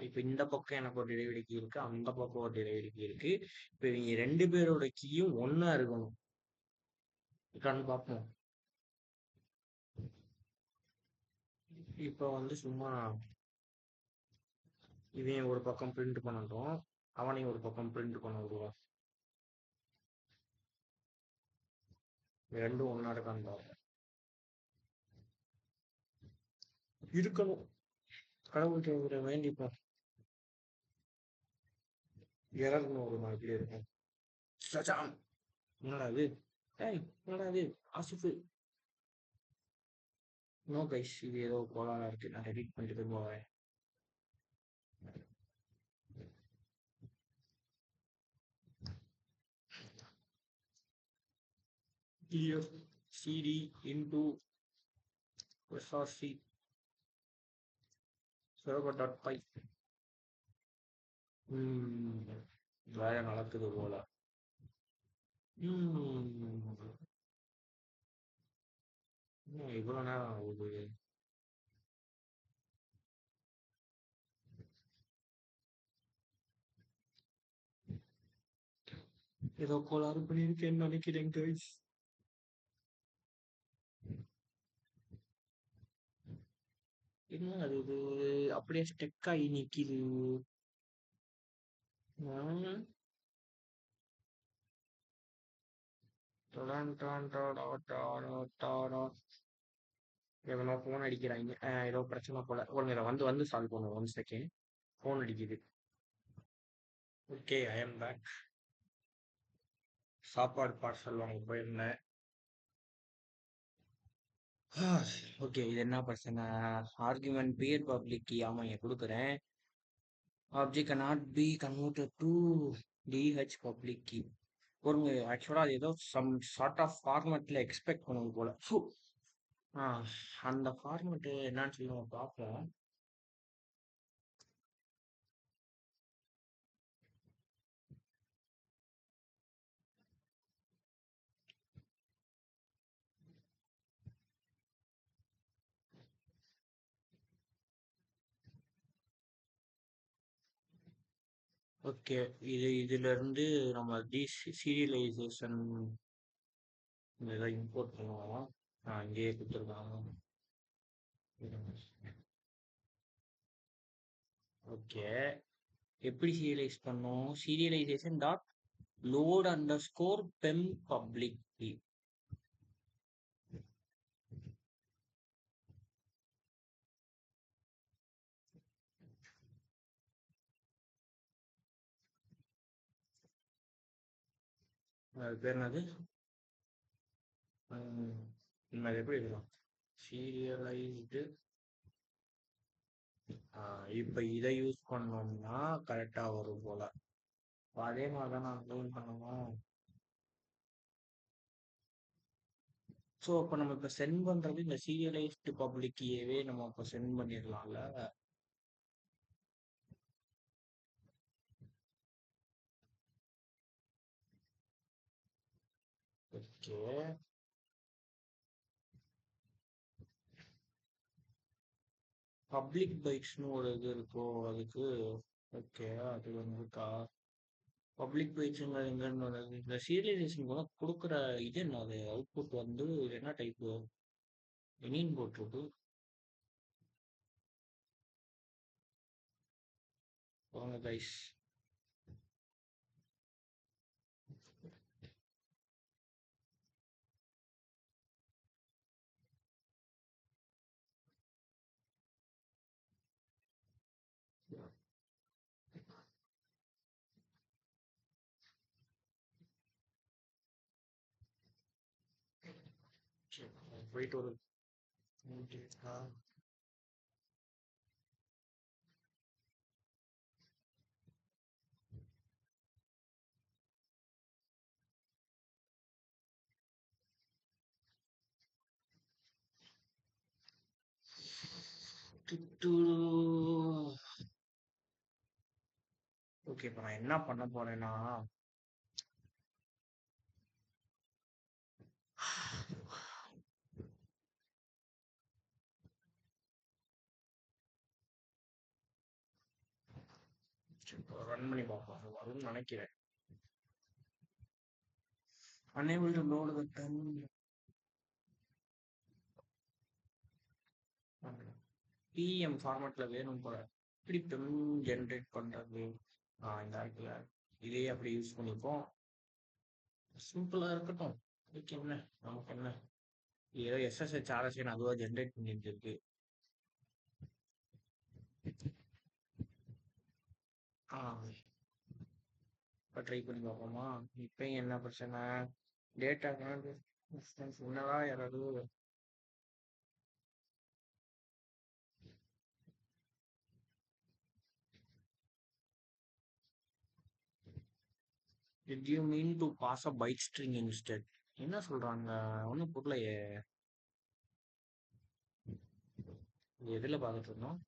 இப்போ இந்த பக்கம் எனக்கு ஒரு டெலிவரி கீ இருக்கு, அந்த பக்கம் ஒரு டெலிவரி கீ இருக்கு. இப்போ இவங்க ரெண்டு பேரோட கீயும் ஒண்ணா இருக்கணும். இருக்கான்னு பார்ப்போம். இப்போ வந்து சும்மா இவன் ஒரு பக்கம் பிரிண்ட் பண்ணட்டும், அவனையும் ஒரு பக்கம் பிரிண்ட் பண்ண விடுவான். ரெண்டும் ஒன்னா இருக்கான்னு பார்ப்போம். இருக்கணும். கடவுள்கிட்ட வேண்டிப்போம். இறங்கணும் ஒரு மாதிரி இருக்கும். சஜாம். என்னடா இது? ஏய், என்னடா இது? ஆசிஃபு. நோ கைஸ், இது ஏதோ கோளாறா இருக்கு. நான் எடிட் பண்ணிட்டு திரும்ப வரேன். clear cd into src server.py. வேலை நடக்குது போல. இவ்வளவு நேரம் ஆகுது. ஏதோ கோளாறு பண்ணியிருக்கேன்னு நினைக்கிறேன் கைஸ். என்ன அது, இது அப்படியே ஸ்டெக் ஆகி நிக்குது. எவனோ போன் அடிக்கிறாங்க. ஏதோ பிரச்சனை போல. ஒரு இதை வந்து வந்து சால்வ் பண்ணுவோம். 1 செகண்ட். போன் அடிக்குது. Okay, I am back. சாப்பாடு பார்சல் வாங்க போயிருந்தேன். ஓகே, இது என்ன பிரச்சனை? Argument peer public key. ஆமா, இங்க கொடுக்குறேன். Object cannot be converted to DH public key. ஒரு ஆக்சுவலா அது ஏதோ சம் சார்ட் ஆஃப் ஃபார்மேட்ல எக்ஸ்பெக்ட் பண்ணுவது போல. அந்த ஃபார்மேட் என்னன்னு சொல்லி நம்ம பார்ப்போம். ஓகே. இதிலிருந்து நம்ம சீரியலைசேஷன் இதெல்லாம் இம்போர்ட் பண்ணுவோம். இங்கேயே கொடுத்துருக்காங்க. ஓகே. எப்படி சீரியலைஸ் பண்ணோம்? Serialisation dot load underscore PEM public key. அது பேர் என்னது? அது எப்படி இருக்கும்? சீரியலைஸ்டு. இப்போ இதை யூஸ் பண்ணோம்னா கரெக்டாக வரும் போல. அதே மாதிரி தான் நான் லோன் பண்ணணும். ஸோ இப்போ நம்ம இப்போ சென்ட் பண்ணுறது இந்த சீரியலைஸ்டு பப்ளிக் கீயவே நம்ம இப்போ சென்ட் பண்ணிடலாம்ல. ஓகே. பப்ளிக் பைட்ஸ்னு ஒரு இது இருக்கும் அதுக்கு. ஓகே. அது வந்துக்கா பப்ளிக் பைட்ஸுங்க எங்கன்னு வருது? இந்த சீரியலைசேஷன் கூட கொடுக்குற இது என்ன? அது அவுட்புட் வந்து என்ன டைப்பு? எனின்னு போட்டிருக்கு. வாங்க கைஸ். போயிட்டு ஒரு ஓகே. இப்போ நான் என்ன பண்ண போறேன்னா ரன் பண்ணி பார்ப்போம். அது வரும்னு நினைக்கிறேன். unable to load the pen. PM ஃபார்மேட்ல வேணும் போல. எப்படி பெம் ஜென்ரேட் பண்றது? இந்த இடத்துல இதே அப்படி யூஸ் பண்ணிப்போம். சிம்பிளா இருக்கட்டும். இதுக்கு என்ன, நமக்கு என்ன? ஏதோ எஸ்எஸ்ஹெச் ஆர்எஸ்என் அதுவா ஜென்ரேட் பண்ணிட்டு இருக்கு. இப்போ ட்ரை பண்ணி பார்ப்போமா? இப்போ என்ன பிரச்சனை? டேட்டா என்னடா யாராவது did you mean to pass a byte string instead? என்ன சொல்றாங்க? ஒன்றும் புரியலையே. எதுல பார்த்துட்டு இருந்தோம்?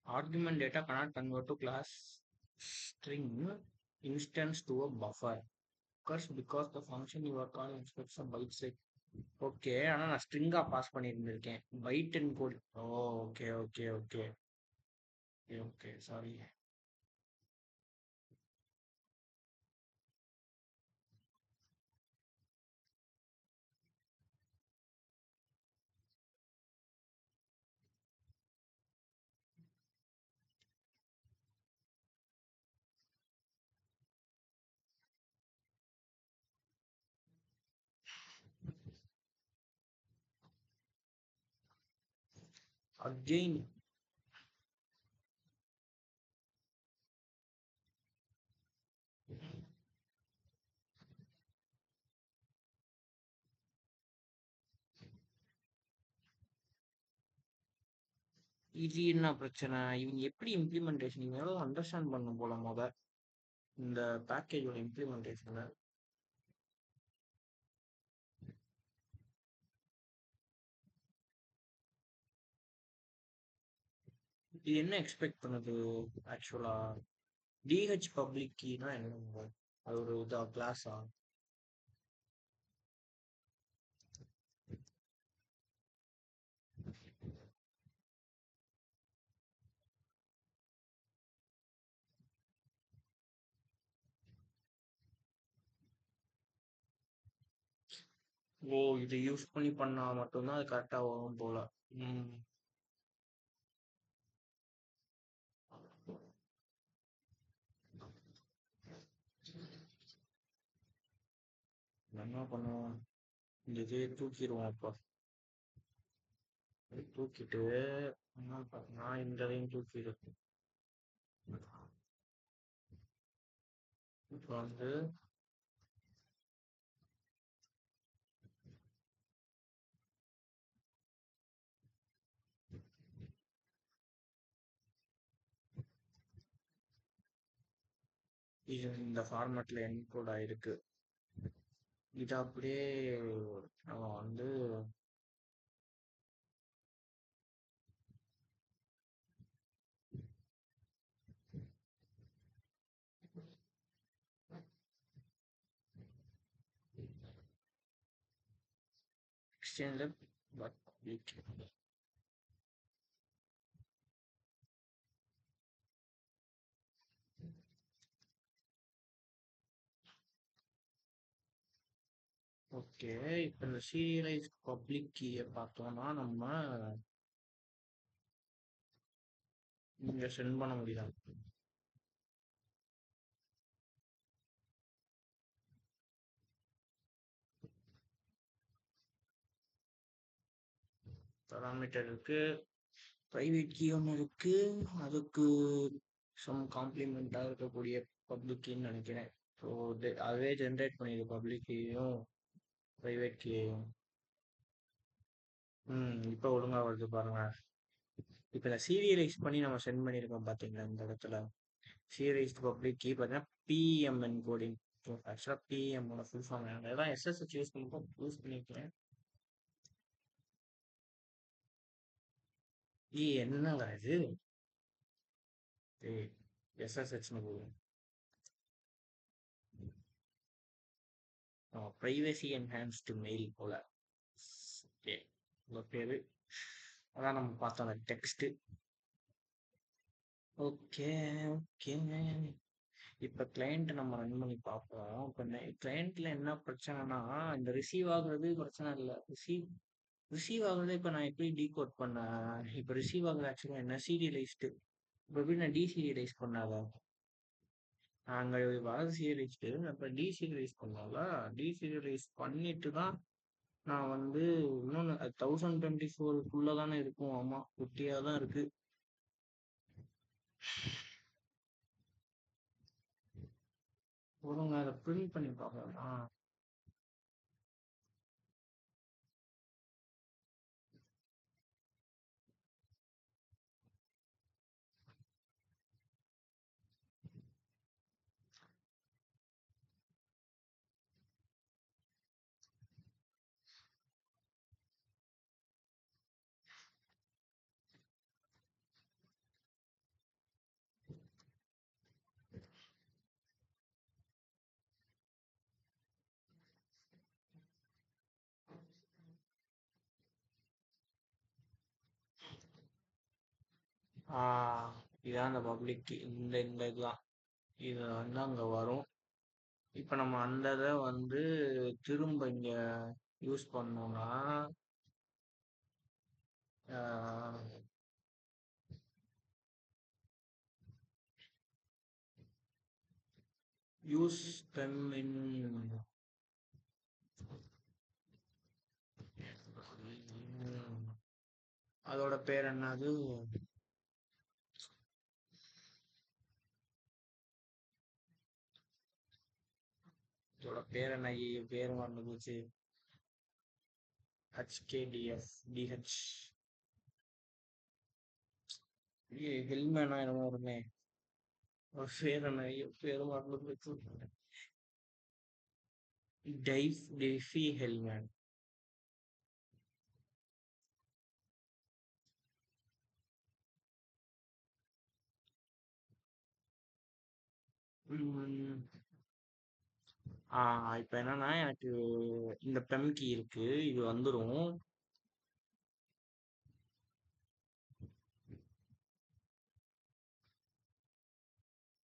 Argument data cannot convert to class string instance to a buffer. Occurs because the function you are calling expects a byte set. Okay. ஆனால் நான் ஸ்ட்ரிங்கா பாஸ் பண்ணியிருந்திருக்கேன். Byte and code. Oh, okay okay okay okay. Sorry. Again இது என்ன பிரச்சனை? இவங்க எப்படி implementation இவங்க அண்டர்ஸ்டாண்ட் பண்ணும் போல இந்த பேக்கேஜோட இம்ப்ளிமெண்டேஷனை. இது என்ன எக்ஸ்பெக்ட் பண்ணுது ஆக்சுவலா? டிஹெச் பப்ளிக் கீனா என்ன? அது ஒரு இதா கிளாஸா? ஓ, இது யூஸ் பண்ணி பண்ணா மட்டும்தான் அது கரெக்டா வரும் போல. ம். என்ன பண்ணுவோம்? இந்த இதையே தூக்கிடுவோம் அப்போ. தூக்கிட்டு என்ன பண்ணா இந்த இதையும் தூக்கிடு. இப்போ வந்து இது இந்த ஃபார்மேட்ல என்கோட் ஆயிருக்கு. இது அப்படியே நம்ம வந்து எக்ஸ்சேஞ்சில் பட் ஓகே. இப்போ இந்த சீரியலைஸ் பப்ளிக் கீயை பார்த்தோம்னா நம்ம இங்க சென்ட் பண்ண முடியாது. பராமீட்டர் இருக்கு, பிரைவேட் கீ ஒன்று இருக்கு, அதுக்கு சம் காம்ப்ளிமெண்ட்டாக இருக்கக்கூடிய பப்ளிக் கீன்னு நினைக்கிறேன். ஸோ அதுவே ஜென்ரேட் பண்ணிடுது பப்ளிக் கீயும் பிரைவேட் கீயையும். இப்போ ஒழுங்கா வருது பாருங்க. இப்போ இந்த சீரியலைஸ் பண்ணி நம்ம சென்ட் பண்ணியிருக்கோம் பார்த்தீங்களா இந்த இடத்துல. சீரியலைஸ் பப்ளிக் கீ பார்த்தீங்கன்னா பிஎம்என் கோடிங். ஆக்சுவலாக பிஎம்மோட ஃபுல் ஃபார்ம் அதான் எஸ்எஸ்ஹெச் யூஸ் பண்ணியிருக்கேன். என்னங்க இது? எஸ்எஸ்ஹெச்னு போகும். ப்ரைவசி என்ஹான்ஸ்டு மெயில் போல. ஓகே, உங்கள் பேர் அதான் நம்ம பார்த்தோம் அந்த டெக்ஸ்ட்டு. Okay okay. இப்போ கிளைண்ட் நம்ம ரன் பண்ணி பார்ப்போம். இப்போ கிளைண்ட்ல என்ன பிரச்சனைனா இந்த ரிசீவ் ஆகுறது பிரச்சனை இல்லை. ரிசீவ் ஆகுறதை இப்போ நான் எப்படி டீகோட் பண்ணேன்? இப்போ ரிசீவ் ஆகுறது ஆக்சுவலாக என்ன சீரியலைஸ்டு. இப்போ எப்படி நான் டீசீரியலைஸ் பண்ணாத நாங்கள் வர சீரியலைஸ்டு அப்போ டீசீரியலைஸ் பண்ணோம்ல. டீசீரியலைஸ் பண்ணிட்டு தான் நான் வந்து இன்னொன்று 1024 தானே இருக்கும். ஆமாம், குட்டியாக தான் இருக்கு. ஒழுங்க அதை பிரிண்ட் பண்ணி பார்க்கலாம். இதான் அந்த பப்ளிக் இந்த இதுதான். இது வந்து அங்கே வரும். இப்போ நம்ம அந்த இதை வந்து திரும்ப இங்கே யூஸ் பண்ணோம்னா யூஸ் them in அதோட பேர் என்னது? இதோட பேர் என்ன? பேர் மறந்து போச்சு. HKDF DH ஹெல்மேனா என்னமோ வருமே. பேர் என்ன? பேர் மறந்து போச்சு. டெஃபி ஹெல்மேன். ம். இப்ப என்னன்னா எனக்கு இந்த பெம் கீ இருக்கு. இது வந்துரும்.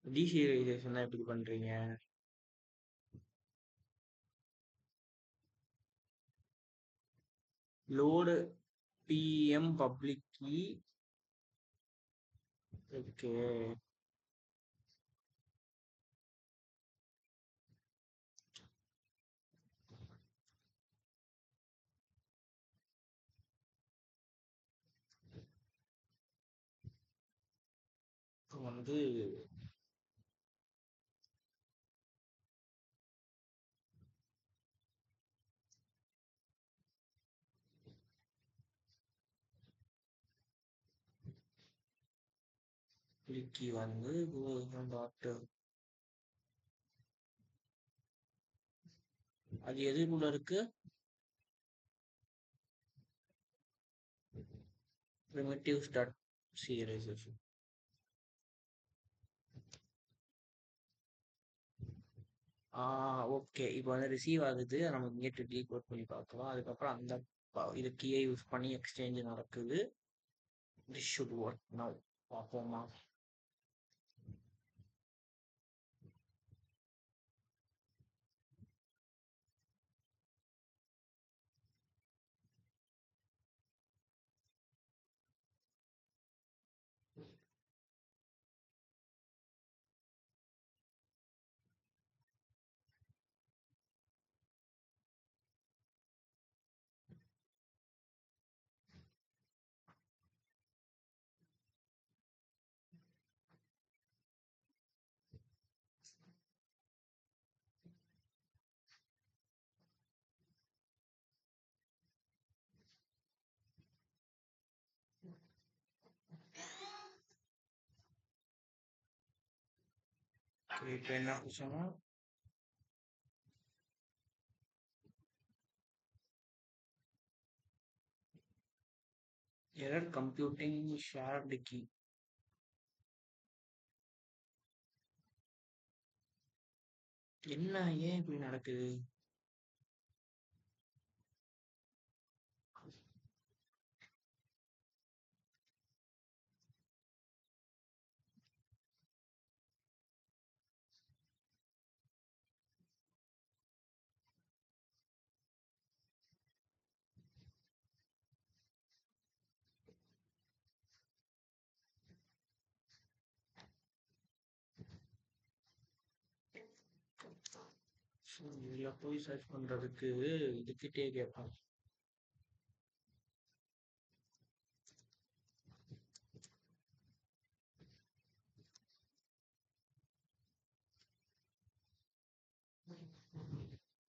டீசீரியலைசேஷன் எப்படி பண்றீங்க? Load PM public key. Okay. இப்போ வந்து பப்ளிக் கீ வந்து டாட் அது எதுக்குள்ள இருக்கு? primitives dot serialisation. ஓகே. இப்போ வந்து ரிசீவ் ஆகுது. நம்ம இங்கே டீகோட் பண்ணி பார்க்கலாம். அதுக்கப்புறம் அந்த இது கீயை யூஸ் பண்ணி எக்ஸ்சேஞ்ச் நடக்குது. This should work now. பார்ப்போமா? இப்போ என்ன சொன்னா எரர் கம்ப்யூட்டிங் ஷேர்டு கீ. என்ன ஏன் இப்படி நடக்குது? இதில் போய் சர்ச் பண்றதுக்கு இதுக்கிட்டே கேட்பான்.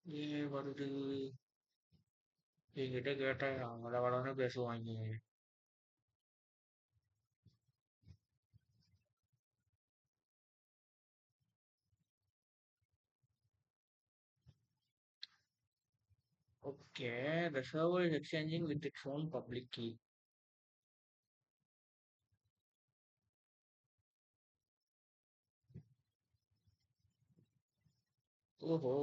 ஏன் வருது? என்கிட்ட கேட்டா அவங்கள வளன்னு பேசுவாங்க. Okay, the server is exchanging with its own public key. ஓஹோ!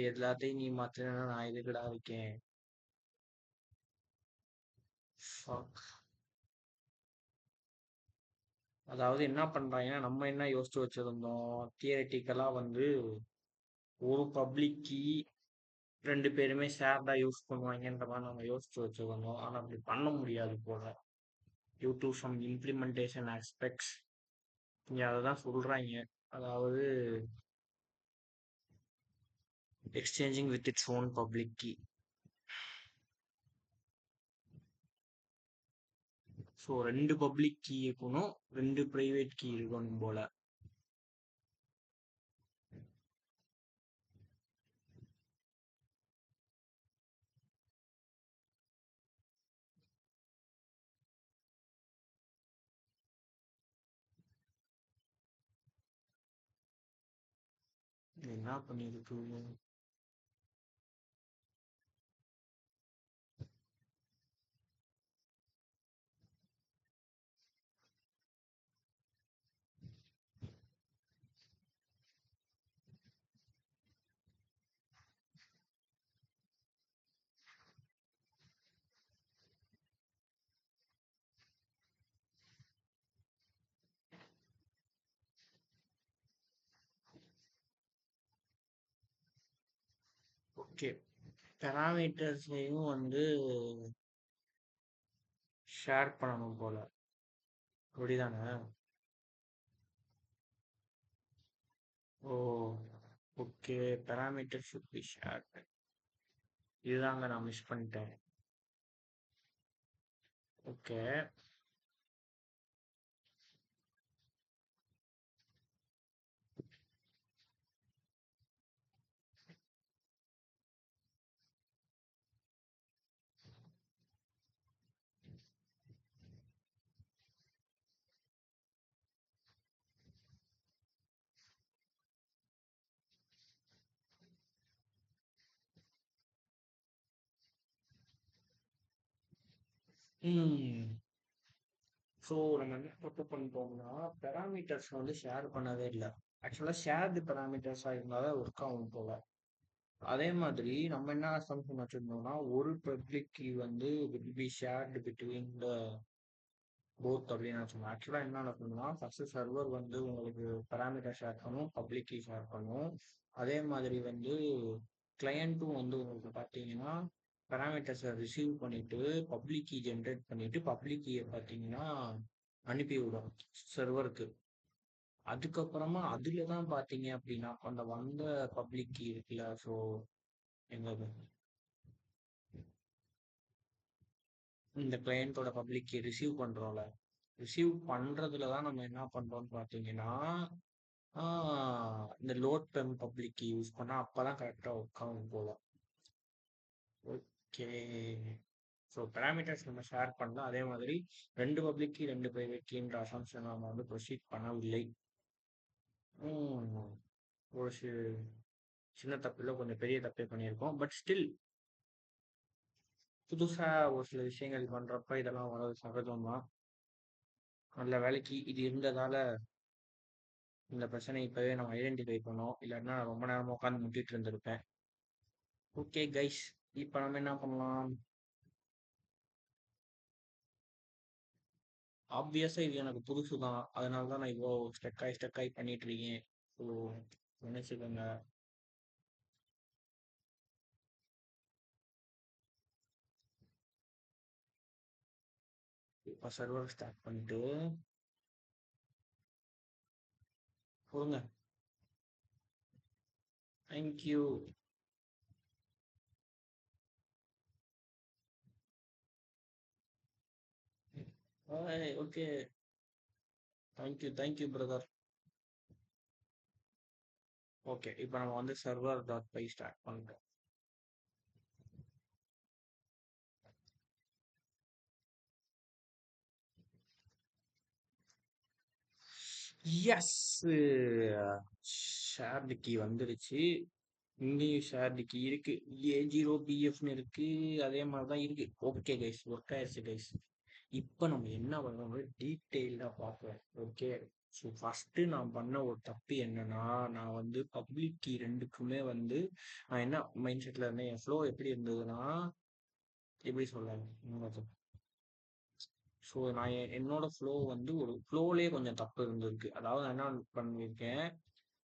எல்லாத்தையும் நீ மாத்தினா நான் எதுக்குடா இருக்கேன்? Fuck. அதாவது என்ன பண்றாங்கன்னா நம்ம என்ன யோசிச்சு வச்சிருந்தோம், தியரட்டிக்கலா வந்து ஒரு பப்ளிக் கீ 2 பேருமே ஷேர்டா யூஸ் பண்ணுவாங்கன்ற மாதிரி நம்ம யோசிச்சு வச்சிருந்தோம். ஆனா அப்படி பண்ண முடியாது போல. Due to some implementation aspects. இங்க அததான் சொல்றாங்க. அதாவது exchanging with its own public key. So 2 public key இருக்கணும், 2 பிரைவேட் கீ இருக்கணும் போல. என்ன பண்ணிருக்கு? ஓகே. பேராமீட்டர்ஸையும் வந்து ஷேர் பண்ணணும் போல. அப்படிதானே? Oh! Okay. Parameter should be shared. இதுதாங்க நான் மிஸ் பண்ணிட்டேன். ஓகே. ம். ஸோ நம்ம என்ன தப்பு பண்ணிட்டோம்னா, பேராமீட்டர்ஸ் வந்து ஷேர் பண்ணவே இல்ல. ஆக்சுவலா ஷேர்டு பேராமீட்டர்ஸா இருந்தா தான் ஒர்க் ஆகும் போல. அதே மாதிரி நம்ம என்ன அசம்ப்ஷன் வச்சிருந்தோம்னா, ஒரு பப்ளிக் கீ வந்து will be shared between the both அப்படின்னு வச்சுக்கோங்க. ஆக்சுவலா என்ன நடக்கணும்னா, ஃபர்ஸ்ட் சர்வர் வந்து உங்களுக்கு பேராமீட்டர் ஷேர் பண்ணும், பப்ளிக் கீ ஷேர் பண்ணும். அதே மாதிரி வந்து கிளையண்ட்டும் வந்து உங்களுக்கு பார்த்தீங்கன்னா பேராமீட்டர்ஸை ரிசீவ் பண்ணிட்டு பப்ளிக் கீ ஜென்ரேட் பண்ணிட்டு பப்ளிக் கீயை பார்த்தீங்கன்னா அனுப்பி விடும் சர்வருக்கு. அதுக்கப்புறமா அதுல தான் பார்த்தீங்க அப்படின்னா அந்த வந்த பப்ளிக் கீ இருக்குல்ல, ஸோ எங்க இந்த கிளையண்டோட பப்ளிக் கீ ரிசீவ் பண்றோம்ல, ரிசீவ் பண்றதுல தான் நம்ம என்ன பண்றோம்னு பார்த்தீங்கன்னா இந்த லோட் பெம் பப்ளிக் கீ யூஸ் பண்ணா அப்பதான் கரெக்டா ஒர்க் ஆகும் போல. ஓகே. ஸோ பேராமீட்டர்ஸ் நம்ம ஷேர் பண்ணலாம். அதே மாதிரி ரெண்டு பப்ளிக் கீ ரெண்டு பிரைவேட் கீன்ற அசம்ஷன் நம்ம வந்து ப்ரொசீட் பண்ணவில்லை. ஒரு சின்ன தப்பு இல்லை, கொஞ்சம் பெரிய தப்பே பண்ணியிருக்கோம். பட் ஸ்டில் புதுசா ஒரு சில விஷயங்கள் பண்றப்ப இதெல்லாம் வர்றது சகஜம் தான். நல்ல வேலைக்கு இது இருந்ததால இந்த பிரச்சனை இப்பவே நம்ம ஐடென்டிஃபை பண்ணோம். இல்லாட்டினா நான் ரொம்ப நேரமா உட்காந்து முட்டிட்டு இருந்திருப்பேன். ஓகே கைஸ், இப்போ நம்ம என்ன பண்ணலாம்? ஆப்வியஸா இது எனக்கு புதுசு தான், அதனால தான் நான் இவ்வளோ ஸ்டெக் ஆகி பண்ணிட்டு இருக்கேன். ஸோ நினைச்சுக்கோங்க. இப்போ சர்வர் ஸ்டார்ட் பண்ணிட்டு கொடுங்க. Thank you. Okay. Thank you brother. Okay, இப்போ நம்ம வந்து server.py ஸ்டார்ட் பண்ணுறோம். எஸ், ஷேர்டு கீ வந்துருச்சு. இங்கேயும் ஷேர்டு கீ இருக்கு, A0BFன்னு இருக்கு, அதே மாதிரி தான் இருக்கு. ஓகே கைஸ், ஒர்க் ஆயிடுச்சு கைஸ். இப்போ நம்ம என்ன பண்ணணும் டீட்டெயில்டாக பார்ப்போம். ஓகே. ஸோ ஃபஸ்ட்டு நான் பண்ண ஒரு தப்பு என்னன்னா, நான் வந்து பப்ளிக் கீ ரெண்டுக்குமே வந்து நான் என்ன மைண்ட் செட்டில் இருந்தேன், என் ஃப்ளோ எப்படி இருந்ததுன்னா, எப்படி சொல்ல, ஸோ நான் என்னோட ஃப்ளோ வந்து ஒரு ஃப்ளோலேயே கொஞ்சம் தப்பு இருந்திருக்கு. அதாவது நான் என்ன பண்ணியிருக்கேன்,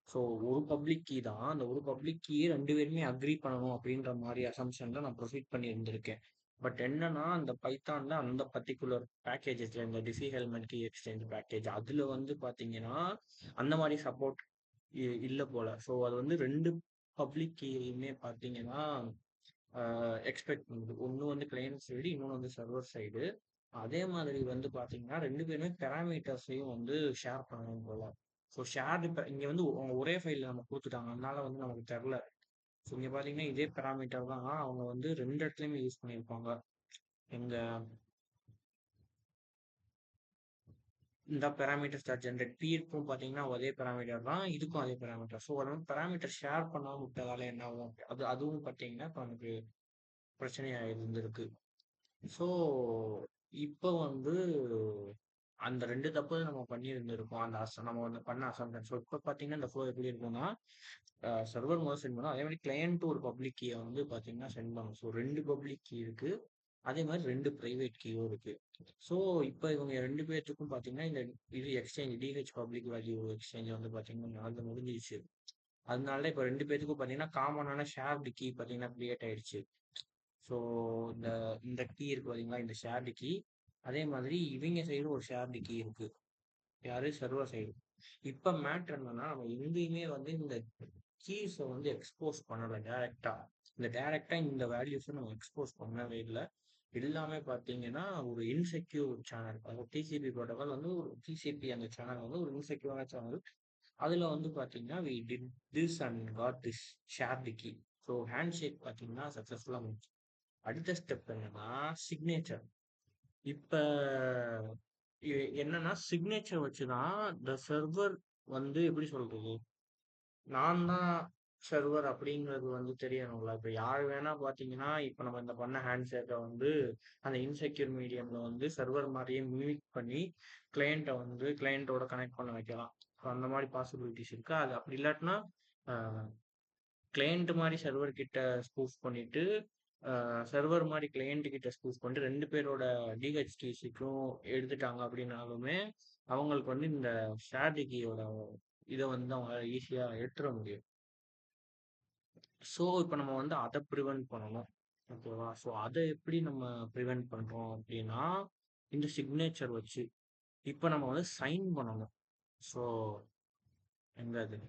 ஸோ ஒரு பப்ளிக் கீ தான், அந்த ஒரு பப்ளிக் கீ ரெண்டு பேருமே அக்ரி பண்ணணும் அப்படின்ற மாதிரி அசம்ஷன்ல நான் ப்ரொசீட் பண்ணி இருந்திருக்கேன். பட் என்னன்னா அந்த பைத்தான்ல அந்த பர்டிகுலர் பேக்கேஜஸ்ல இந்த டிஃபி ஹெல்மெட் கீ எக்ஸ்சேஞ்ச் பேக்கேஜ் அதுல வந்து பாத்தீங்கன்னா அந்த மாதிரி சப்போர்ட் இல்லை போல. ஸோ அது வந்து ரெண்டு பப்ளிக் கீயுமே பார்த்தீங்கன்னா எக்ஸ்பெக்ட் பண்ணுது. ஒன்று வந்து கிளையண்ட் சைடு, இன்னொன்று வந்து சர்வர் சைடு. அதே மாதிரி வந்து பார்த்தீங்கன்னா ரெண்டு பேருமே பேராமீட்டர்ஸையும் வந்து ஷேர் பண்ணணும் போல. ஸோ ஷேர் இப்போ இங்கே வந்து அவங்க ஒரே ஃபைலில் நம்ம கொடுத்துட்டாங்க, அதனால வந்து நமக்கு தெரில. ஸோ இங்கே பார்த்தீங்கன்னா இதே பேராமீட்டர் தான் அவங்க வந்து ரெண்டு இடத்துலையுமே யூஸ் பண்ணியிருப்பாங்க. எங்க இந்த பேராமீட்டர் ஸ்டார் ஜென்ரேட் பீருக்கும் பார்த்தீங்கன்னா அதே பேராமீட்டர் தான், இதுக்கும் அதே பேராமீட்டர். ஸோ அது வந்து பேராமீட்டர் ஷேர் பண்ணாமல் விட்டதால என்ன ஆகும், அதுவும் பார்த்தீங்கன்னா இப்போ நமக்கு பிரச்சனையாக இருந்திருக்கு. ஸோ இப்போ வந்து அந்த ரெண்டு தப்பு நம்ம பண்ணியிருந்திருக்கோம், அந்த நம்ம வந்து பண்ண அசம்ஷன். ஸோ இப்போ பார்த்தீங்கன்னா இந்த ஃப்ளோ எப்படி இருக்கும்னா, சர்வர் முதல் சென்ட் பண்ணோம், அதே மாதிரி கிளையண்ட் ஒரு பப்ளிக் கீயை வந்து பார்த்தீங்கன்னா சென்ட் பண்ணும். ஸோ ரெண்டு பப்ளிக் கீ இருக்கு, அதே மாதிரி ரெண்டு ப்ரைவேட் கீயும் இருக்கு. ஸோ இப்போ இவங்க ரெண்டு பேர்த்துக்கும் பார்த்தீங்கன்னா இந்த இது exchange DH public value exchange வந்து பார்த்தீங்கன்னா நடந்து முடிஞ்சிச்சு. அதனால இப்போ 2 பேத்துக்கும் பார்த்தீங்கன்னா காமனான ஷேர்டு கீ பார்த்தீங்கன்னா கிரியேட் ஆயிடுச்சு. ஸோ இந்த இந்த கீ இருக்கு பார்த்தீங்களா, இந்த ஷேர்டு கீ. அதே மாதிரி இவங்க சைடு ஒரு ஷேர்டு கீ இருக்கு. யாரு? Server side. இப்போ மேட்ரு என்னன்னா, நம்ம எங்கேயுமே வந்து இந்த கீஸை வந்து எக்ஸ்போஸ் பண்ணலை டேரெக்டா. இந்த டேரெக்டா இந்த வேல்யூஸை நம்ம எக்ஸ்போஸ் பண்ணவே இல்லை. எல்லாமே பார்த்தீங்கன்னா ஒரு இன்செக்யூர் சேனல். அதாவது டிசிபி ப்ரோட்டோகால் வந்து ஒரு டிசிபி அந்த சேனல் வந்து ஒரு இன்செக்யூரான சேனல். அதில் வந்து பார்த்தீங்கன்னா we did this and got this share the key. So hand shake பார்த்தீங்கன்னா சக்ஸஸ்ஃபுல்லாக முடிச்சு. அடுத்த ஸ்டெப் என்னன்னா சிக்னேச்சர். இப்போ என்னன்னா சிக்னேச்சர் வச்சு தான் இந்த சர்வர் வந்து எப்படி சொல்றது, நான் தான் சர்வர் அப்படிங்கிறது வந்து தெரியணும்ல. இப்போ யார் வேணா பார்த்தீங்கன்னா இப்போ நம்ம இந்த பண்ண ஹேண்ட் ஷேக்கை வந்து அந்த இன்செக்யூர் மீடியம்ல வந்து சர்வர் மாதிரியே மிமிக் பண்ணி கிளையண்ட்டை வந்து கிளையண்ட்டோட கனெக்ட் பண்ண வைக்கலாம். ஸோ அந்த மாதிரி பாசிபிலிட்டிஸ் இருக்கு. அது அப்படி இல்லாட்டினா கிளையண்ட் மாதிரி சர்வர் கிட்ட ஸ்பூஃப் பண்ணிட்டு சர்வர் மாதிரி கிளையண்ட் கிட்ட ஸ்பூஃப் பண்ணிட்டு 2 பேரோட டிஹெச்டிசிக்கும் எடுத்துட்டாங்க அப்படின்னாலுமே அவங்களுக்கு வந்து இந்த ஸ்ட்ராட்டஜியோட இதை வந்து அவங்களால ஈஸியாக எடுத்துட முடியும். ஸோ இப்போ நம்ம வந்து அதை ப்ரிவென்ட் பண்ணணும். ஓகேவா? ஸோ அதை எப்படி நம்ம ப்ரிவென்ட் பண்ணுறோம் அப்படின்னா இந்த சிக்னேச்சர் வச்சு இப்போ நம்ம வந்து சைன் பண்ணணும். ஸோ எங்க அது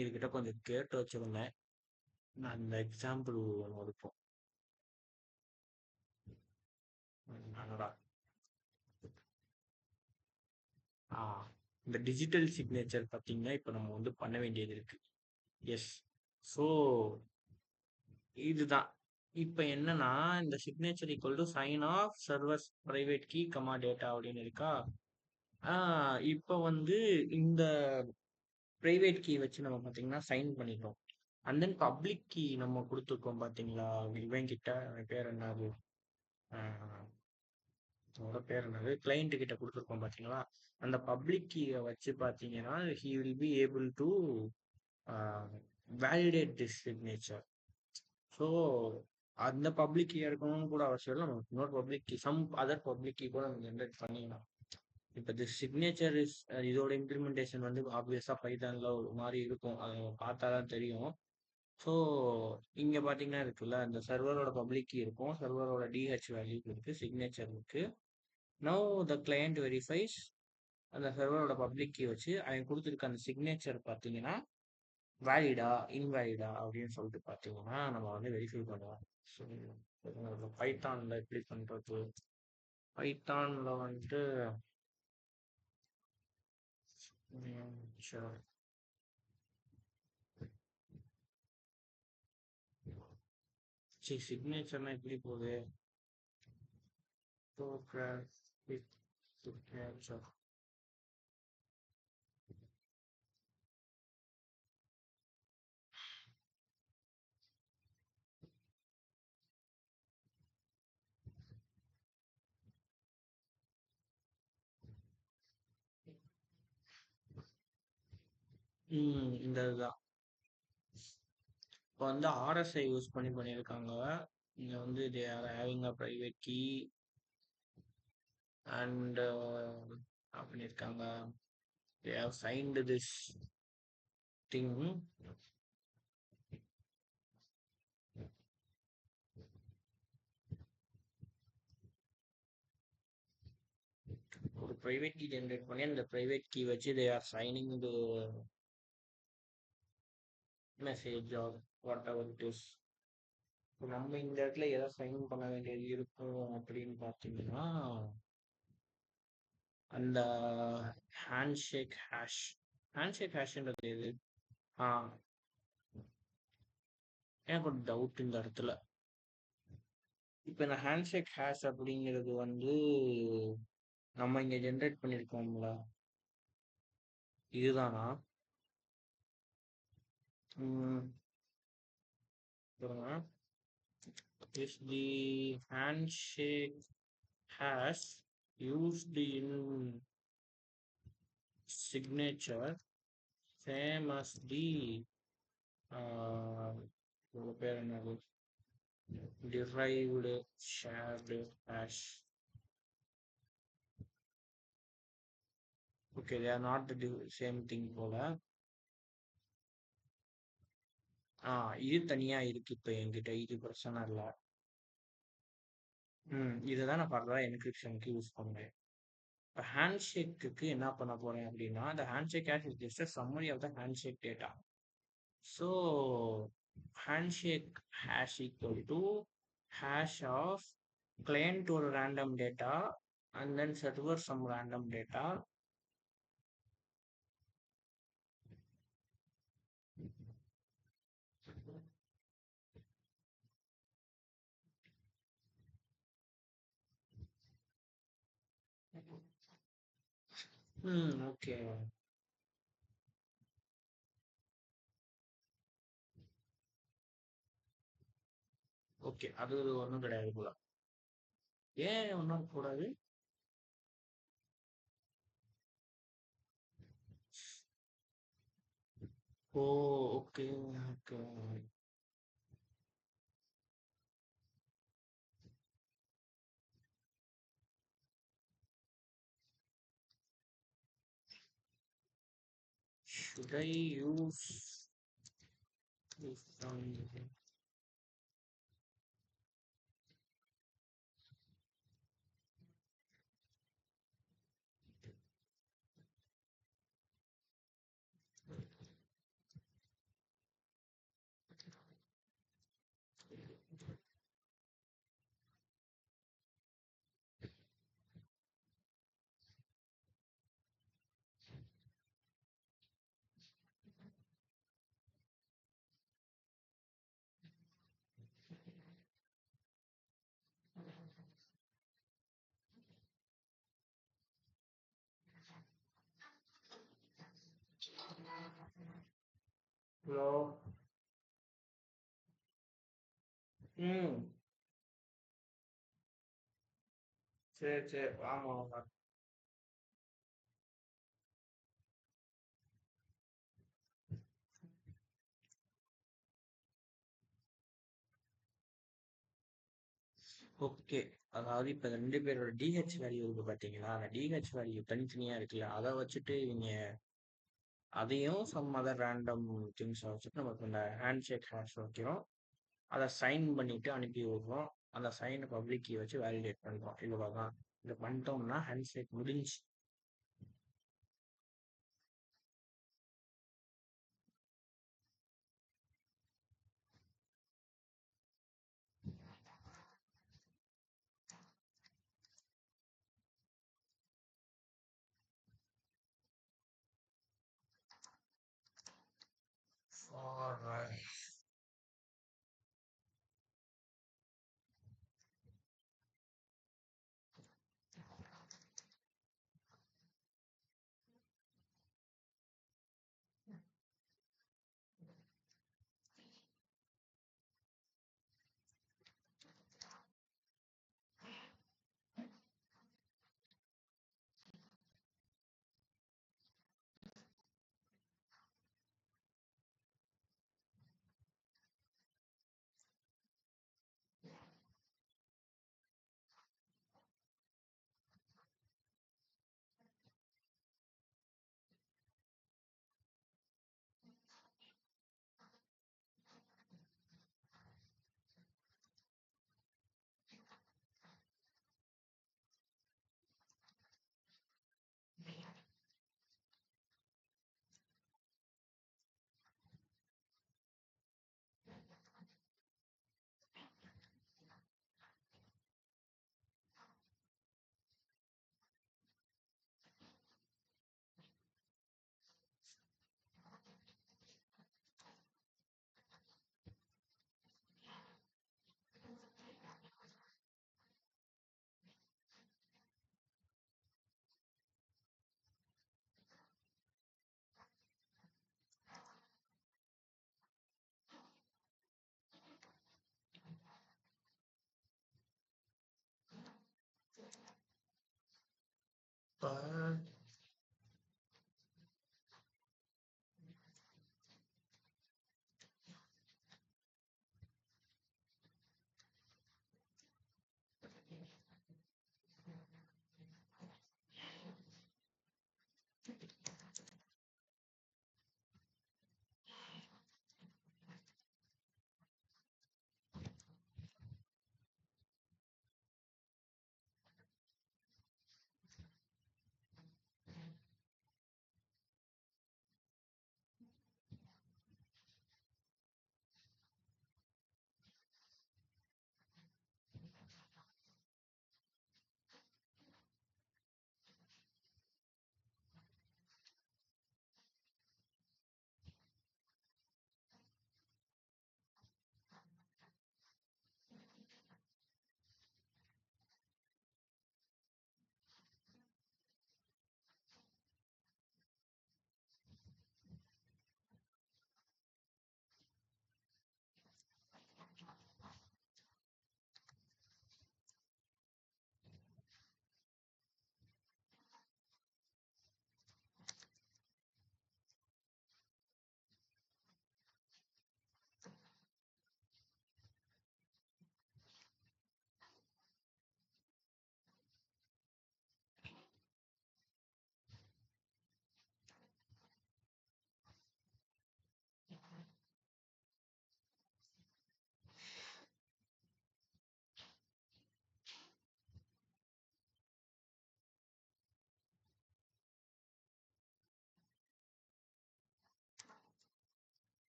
இதுகிட்ட கொஞ்சம் கேட்டு வச்சிருந்தேன். நான் இந்த எக்ஸாம்பிள் ஒன்று எடுப்போம். என்னடா ஆ இந்த டிஜிட்டல் சிக்னேச்சர் பார்த்தீங்கன்னா இப்போ நம்ம வந்து பண்ண வேண்டியது இருக்கு. எஸ். ஸோ இதுதான். இப்போ என்னன்னா இந்த signature equal to sign of servers private key comma data அப்படின்னு இருக்கா. இப்போ வந்து இந்த பிரைவேட் கீ வச்சு நம்ம பார்த்தீங்கன்னா சைன் பண்ணிட்டோம். அண்ட் தென் பப்ளிக் கீ நம்ம கொடுத்துருக்கோம் பார்த்தீங்களா இவன் கிட்ட. பேர் என்னது, அவனோட பேர் என்னது, கிளைண்ட் கிட்ட கொடுத்துருக்கோம் பார்த்தீங்களா. அந்த பப்ளிக் கீயை வச்சு பார்த்தீங்கன்னா he will be able to validate this signature. So அந்த பப்ளிக் கீ இருக்கணும்னு கூட அவசியம் இல்லை. நம்ம இன்னொரு public key some other public key கூட நம்ம ஜென்ரேட் பண்ணிக்கலாம். இப்போ திஸ் சிக்னேச்சர் இஸ் இதோட இம்ப்ளிமெண்டேஷன் வந்து ஆப்வியஸாக பைத்தானில் ஒரு மாதிரி இருக்கும். அதை பார்த்தா தான் தெரியும். ஸோ இங்கே பார்த்தீங்கன்னா இருக்குல்ல, இந்த சர்வரோட பப்ளிக் கீ இருக்கும், சர்வரோட டிஹெச் வேல்யூ இருக்குது, சிக்னேச்சர் இருக்குது. நவ் த கிளையண்ட் வெரிஃபைஸ் அந்த சர்வரோட பப்ளிக் கீ வச்சு அவன் கொடுத்துருக்க அந்த சிக்னேச்சர் பார்த்தீங்கன்னா வேலிடா இன்வேலிடா அப்படின்னு சொல்லிட்டு பார்த்தீங்கன்னா நம்ம வந்து வெரிஃபை பண்ணுவோம். ஸோ பைத்தானில் எப்படி பண்ணுறது, பைத்தானில் வந்துட்டு sure. சரி சிக்னேச்சர்னா எப்படி போகுது, சிக்னேச்சர். இந்த இதுதான் இப்போ வந்து ஆர்எஸ்ஐ யூஸ் பண்ணி பண்ணியிருக்காங்க. இங்கே வந்து they are having a private key and பண்ணியிருக்காங்க. They have signed this thing. ஒரு ப்ரைவேட் கீ ஜென்ரேட் பண்ணி அந்த ப்ரைவேட் கீ வச்சு they are signing the message or whatever it is. நம்ம இந்த இடத்துல எதை சைன் பண்ண வேண்டியது இருக்கும் அப்படின்னு பார்த்தீங்கன்னா அந்த ஹேண்ட்ஷேக் ஹேஷ். ஹேண்ட்ஷேக் ஹேஷ்ன்றது எது? ஆ எனக்கு ஒரு டவுட் இந்த இடத்துல. இப்போ இந்த ஹேண்ட்ஷேக் ஹேஷ் அப்படிங்கிறது வந்து நம்ம இங்கே ஜென்ரேட் பண்ணியிருக்கோம்ல, இதுதானா? Is the handshake hash used in signature same as the பேர் என்னது, derived shared hash. Okay, they are not the same thing போல. இது தனியா இருக்கு இப்ப என்கிட்ட. இது பிரச்சனை இல்ல. இதுதான் நான் ஃபர்தரா என்கிரிப்ஷனுக்கு யூஸ் பண்ணுவேன். இப்போ ஹேண்ட்ஷேக்குக்கு என்ன பண்ண போறேன் அப்படின்னா, the handshake hash is just a summary of the handshake data. So handshake hash equal to hash of client ஒரு random data and then server some random data. Okay. Okay, அது ஒன்றும் கிடையாது போல. ஏன் ஒன்றும் கூடாது? Oh, okay okay. Should I use this one? Hello. ம் சரி சரி, வாங்க வாங்க. ஓகே. அதாவது இப்ப 2 பேரோட டிஹெச் வேல்யூ இருக்கு பாத்தீங்களா? அந்த டிஹெச் வேல்யூ தனித்தனியா இருக்குல்ல, அதை வச்சுட்டு இவங்க அதையும் சம் அதர் ரேண்டம் திங்ஸை வச்சுட்டு நமக்கு இந்த ஹேண்ட் ஷேக் ஹேஷ் வைக்கிறோம். அதை சைன் பண்ணிட்டு அனுப்பி விடுறோம். அந்த சைனை பப்ளிக் கீ வச்சு வேலிடேட் பண்றோம். இவ்வளவுதான். இதை பண்ணிட்டோம்னா ஹேண்ட் ஷேக் முடிஞ்சு.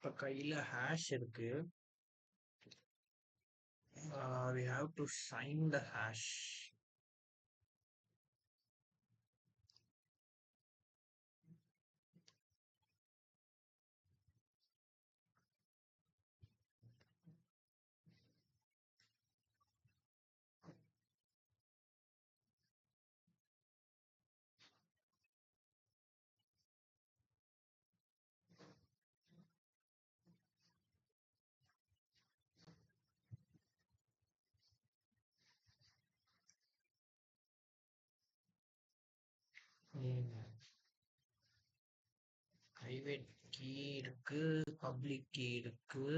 இப்ப கையில ஹாஷ் இருக்கு. We have to sign the hash. Private key இருக்கு, public key இருக்கு.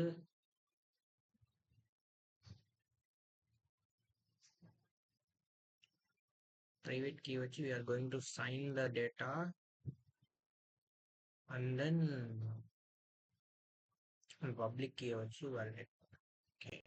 Private key வச்சு we are going to sign the data and then public key வச்சு validate. Okay.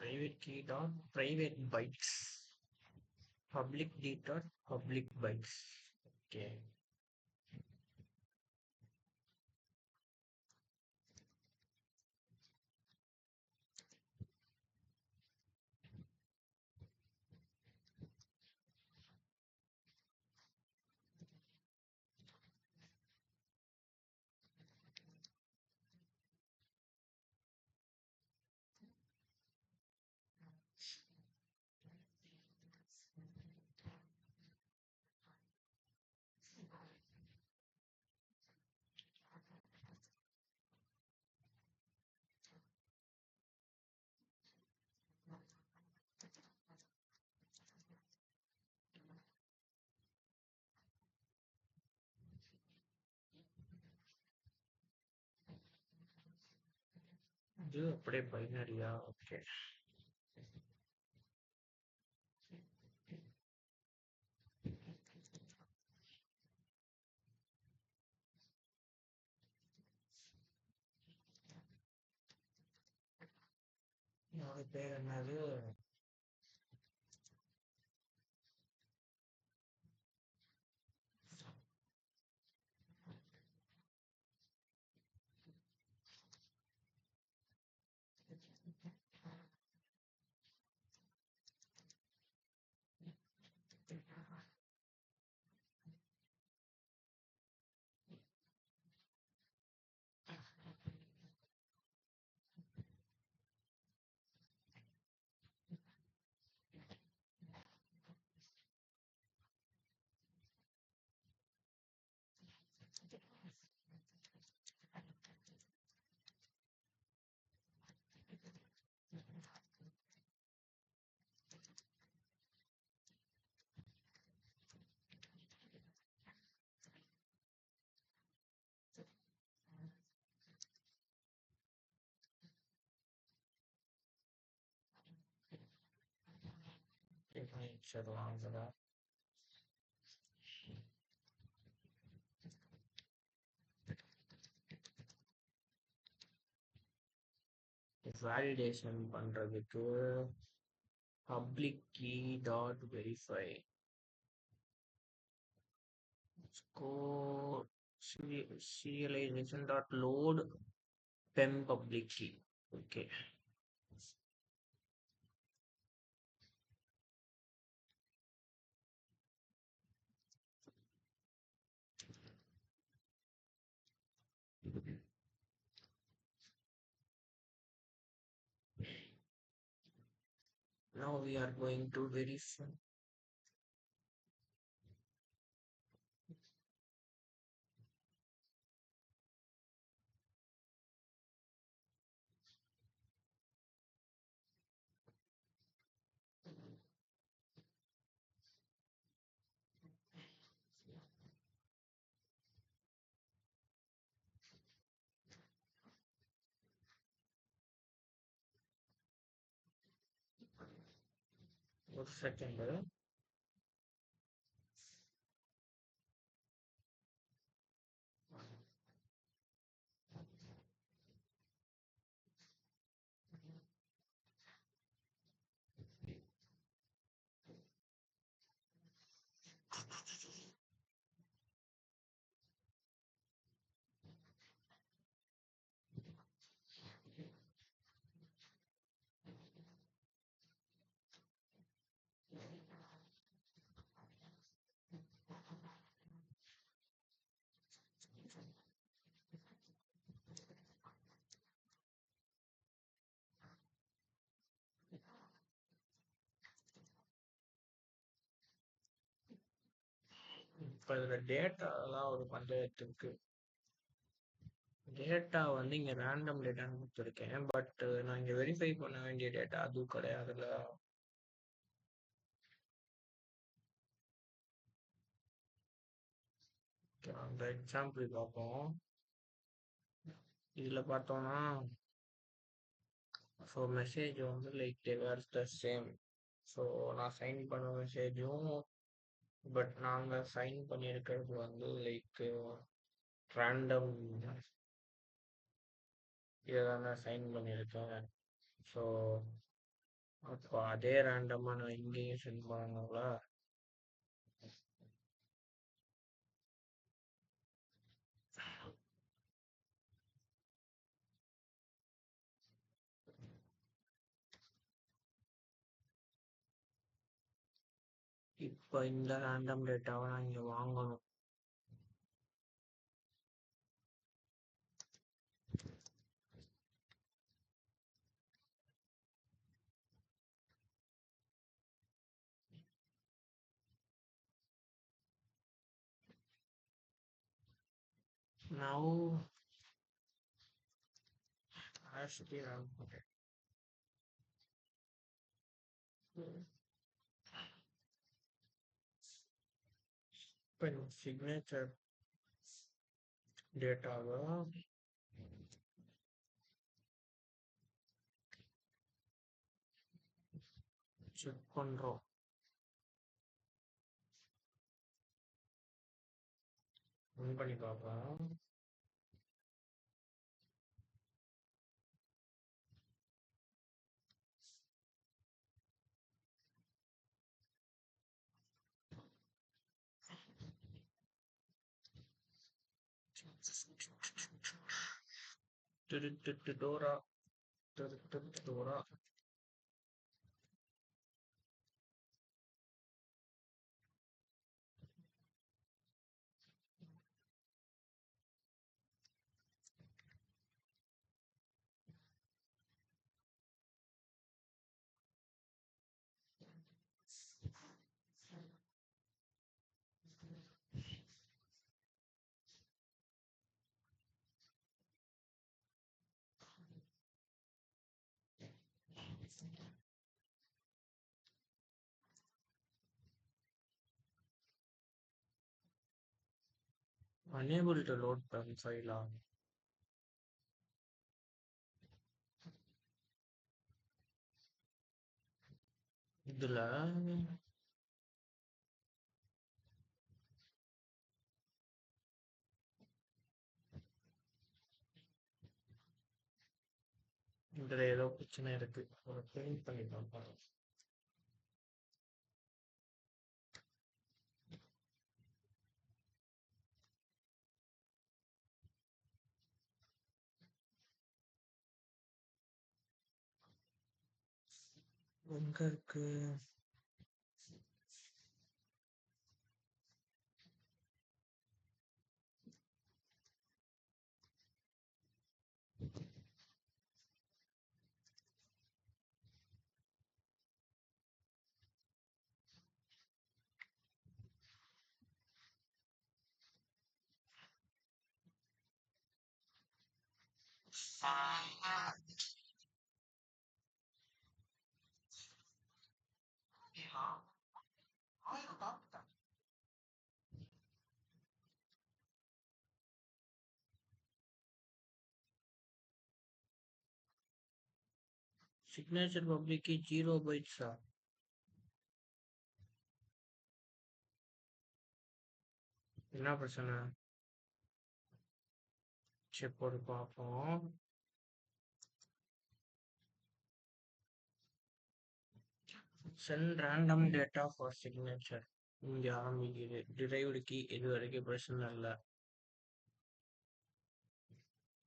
Private key dot private bytes. Public key dot public bytes. Okay. இது அப்படியே பைனரியா? Okay. என்னோட பேர் என்னது? சரி வாங்குறேன். வேலிடேஷன் பண்றதுக்கு public key dot verify score serialization dot load pem public key. Okay. Now we are going to verify. ஒரு second. இப்போ இதில் டேட்டாலாம் ஒரு பஞ்சாயத்து இருக்கு. டேட்டா வந்து இங்கே ரேண்டம் டேட்டான்னு கொடுத்துருக்கேன். பட் நான் இங்கே வெரிஃபை பண்ண வேண்டிய டேட்டா அதுவும் கிடையாதுல்ல. அந்த எக்ஸாம்பிள் பார்ப்போம். இதில் பார்த்தோம்னா ஸோ மெசேஜ் வந்து like there's the same. So நான் சைன் பண்ண மெசேஜும் பட் நாங்கள் சைன் பண்ணியிருக்கிறது வந்து லைக் ரேண்டம் இதை தான் நான் சைன் பண்ணியிருக்கேன். ஸோ அப்போ அதே ரேண்டமாக நான் இங்கேயும் சென்ட் பண்ணணுங்களா? இப்போ இந்த ரேண்டம் டேட்டாவை நான் இங்கே வாங்கணும். Now hash key run. Okay. இப்போ சிக்னேச்சர் டேட்டாவை செக் பண்ணுறோம். ரன் பண்ணி பார்ப்போம். Dora Dora unable to load PEM file. இதில் இதுல ஏதோ பிரச்சனை இருக்கு. ஒரு பிரிண்ட் பண்ணி பார்ப்போம். எங்க இருக்கு? சிக்னேச்சர் பப்ளிக்கு 0 பைட்ஸா? என்ன பிரச்சனை? சரி போட்டு பார்ப்போம். Send random data for signature. இங்க ஆரம்பிக்குது. டிரைவ்டு கீ இது வரைக்கும் பிரச்சனை இல்லை.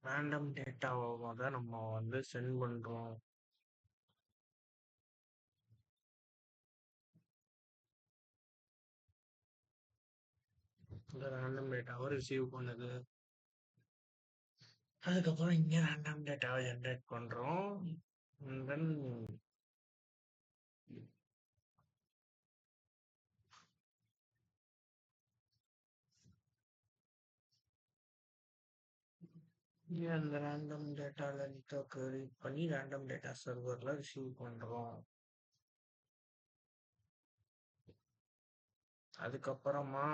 ரேண்டம் டேட்டாவை தான் நம்ம வந்து சென்ட் பண்றோம். இந்த ரேண்டம் டேட்டாவை ரிசீவ் பண்ணுது. அதுக்கப்புறம் இங்க ரேண்டம் டேட்டாவை ஜென்ரேட் பண்றோம். தென் இங்க அந்த ரேண்டம் டேட்டா லென்த்தை query பண்ணி ரேண்டம் டேட்டா சர்வர்ல ரிசீவ் பண்றோம். அதுக்கப்புறமா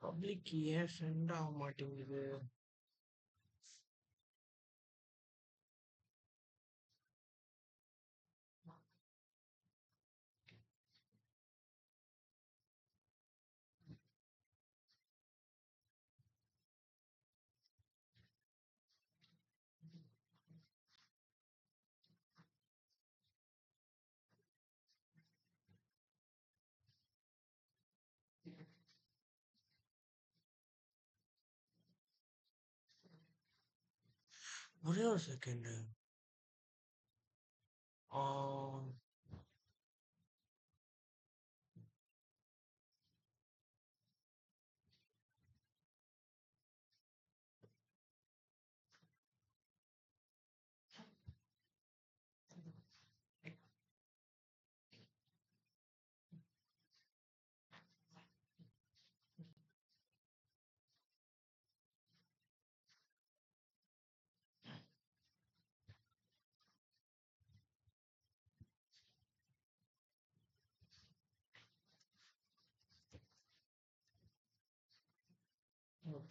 பப்ளிக் கீ ஏன் சென்ட் ஆக மாட்டேங்குது? ஒரே ஒரு செகண்ட்.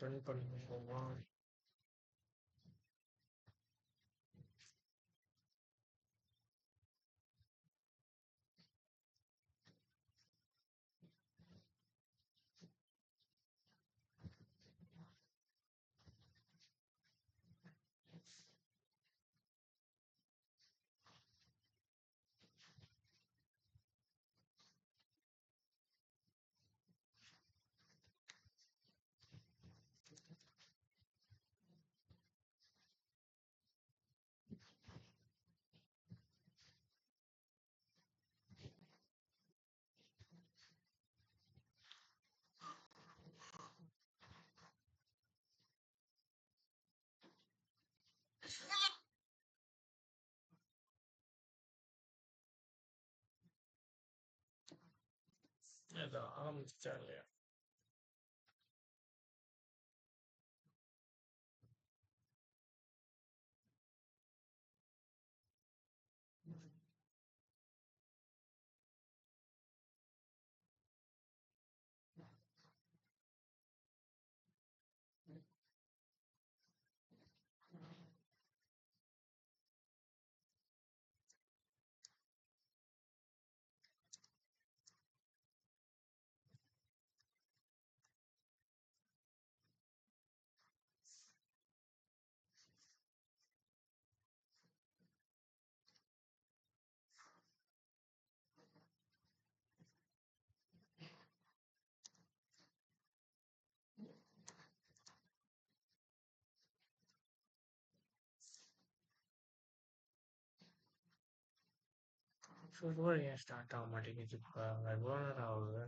பிரிண்ட் பண்ணிக்கோமா? ஆரம்பிச்சா இல்லையா? சர்வர் ஏன் ஸ்டார்ட் ஆக மாட்டேங்குது இப்போ எவ்வளோ நேரம் ஆகுது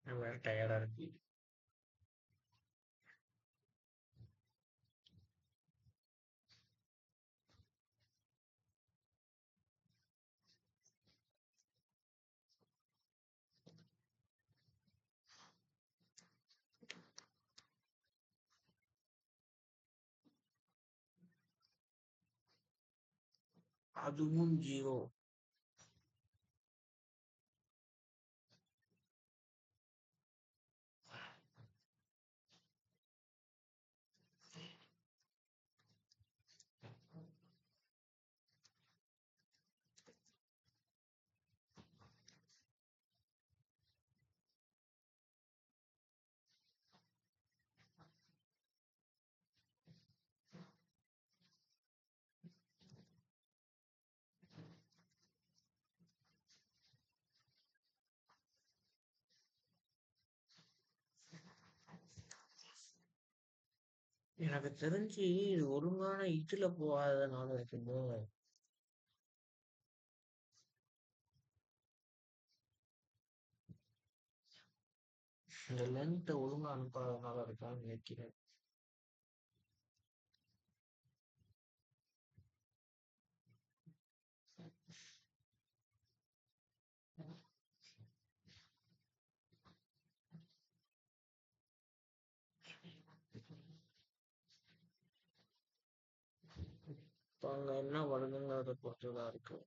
எனக்கு வேற டயர்டாக இருக்கு அதுவும் ஜீரோ எனக்கு தெரிஞ்சு இது ஒழுங்கான இதுல போகாதனால இருக்குமோ இந்த லென்த்தை ஒழுங்கா அனுப்பாதனால இருக்கான்னு நினைக்கிறேன் இப்போ அங்க என்ன வருதுங்கிறத பொறுத்துதான் இருக்கு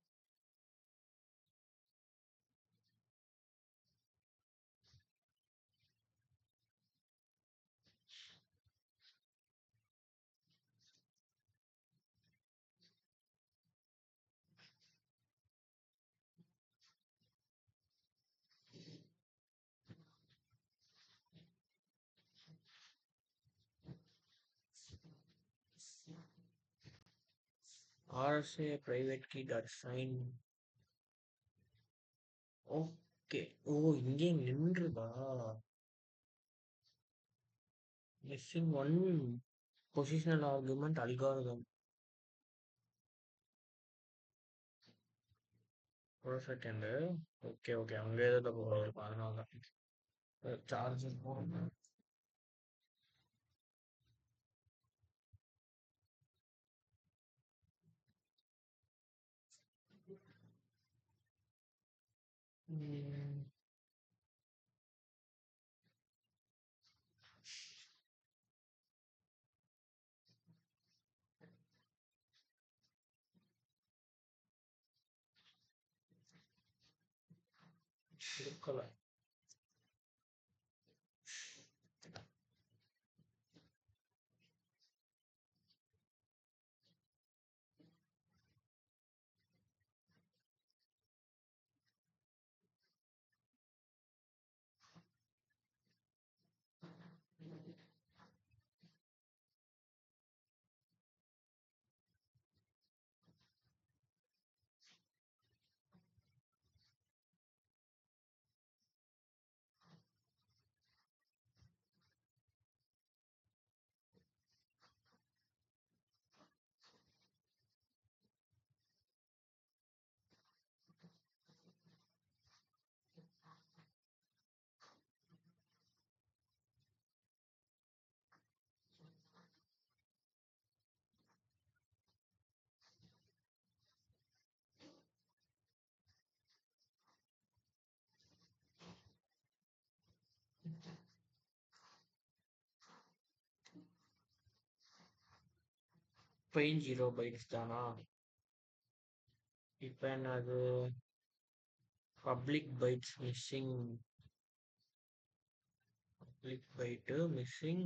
RSA private key dot sign okay oh இங்கே நின்றுதா missing one positional argument algorithm ஒரு செகண்டு ஓகே ஓகே அங்கே ஏதோ தப்பு பண்ணியிருப்பான் அதனால தான் சார்ஜர் போடணும் இருக்கல 0 பைட்ஸ் தானா இப்போ என்னது public bytes missing public byte missing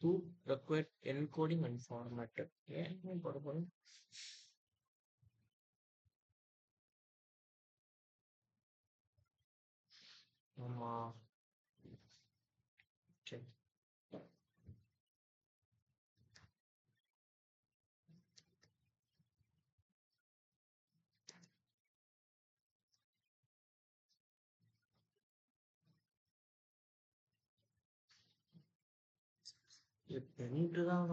two required encoding and format ஏன் போடப்படும் ஆமா சரி இது 2 தான்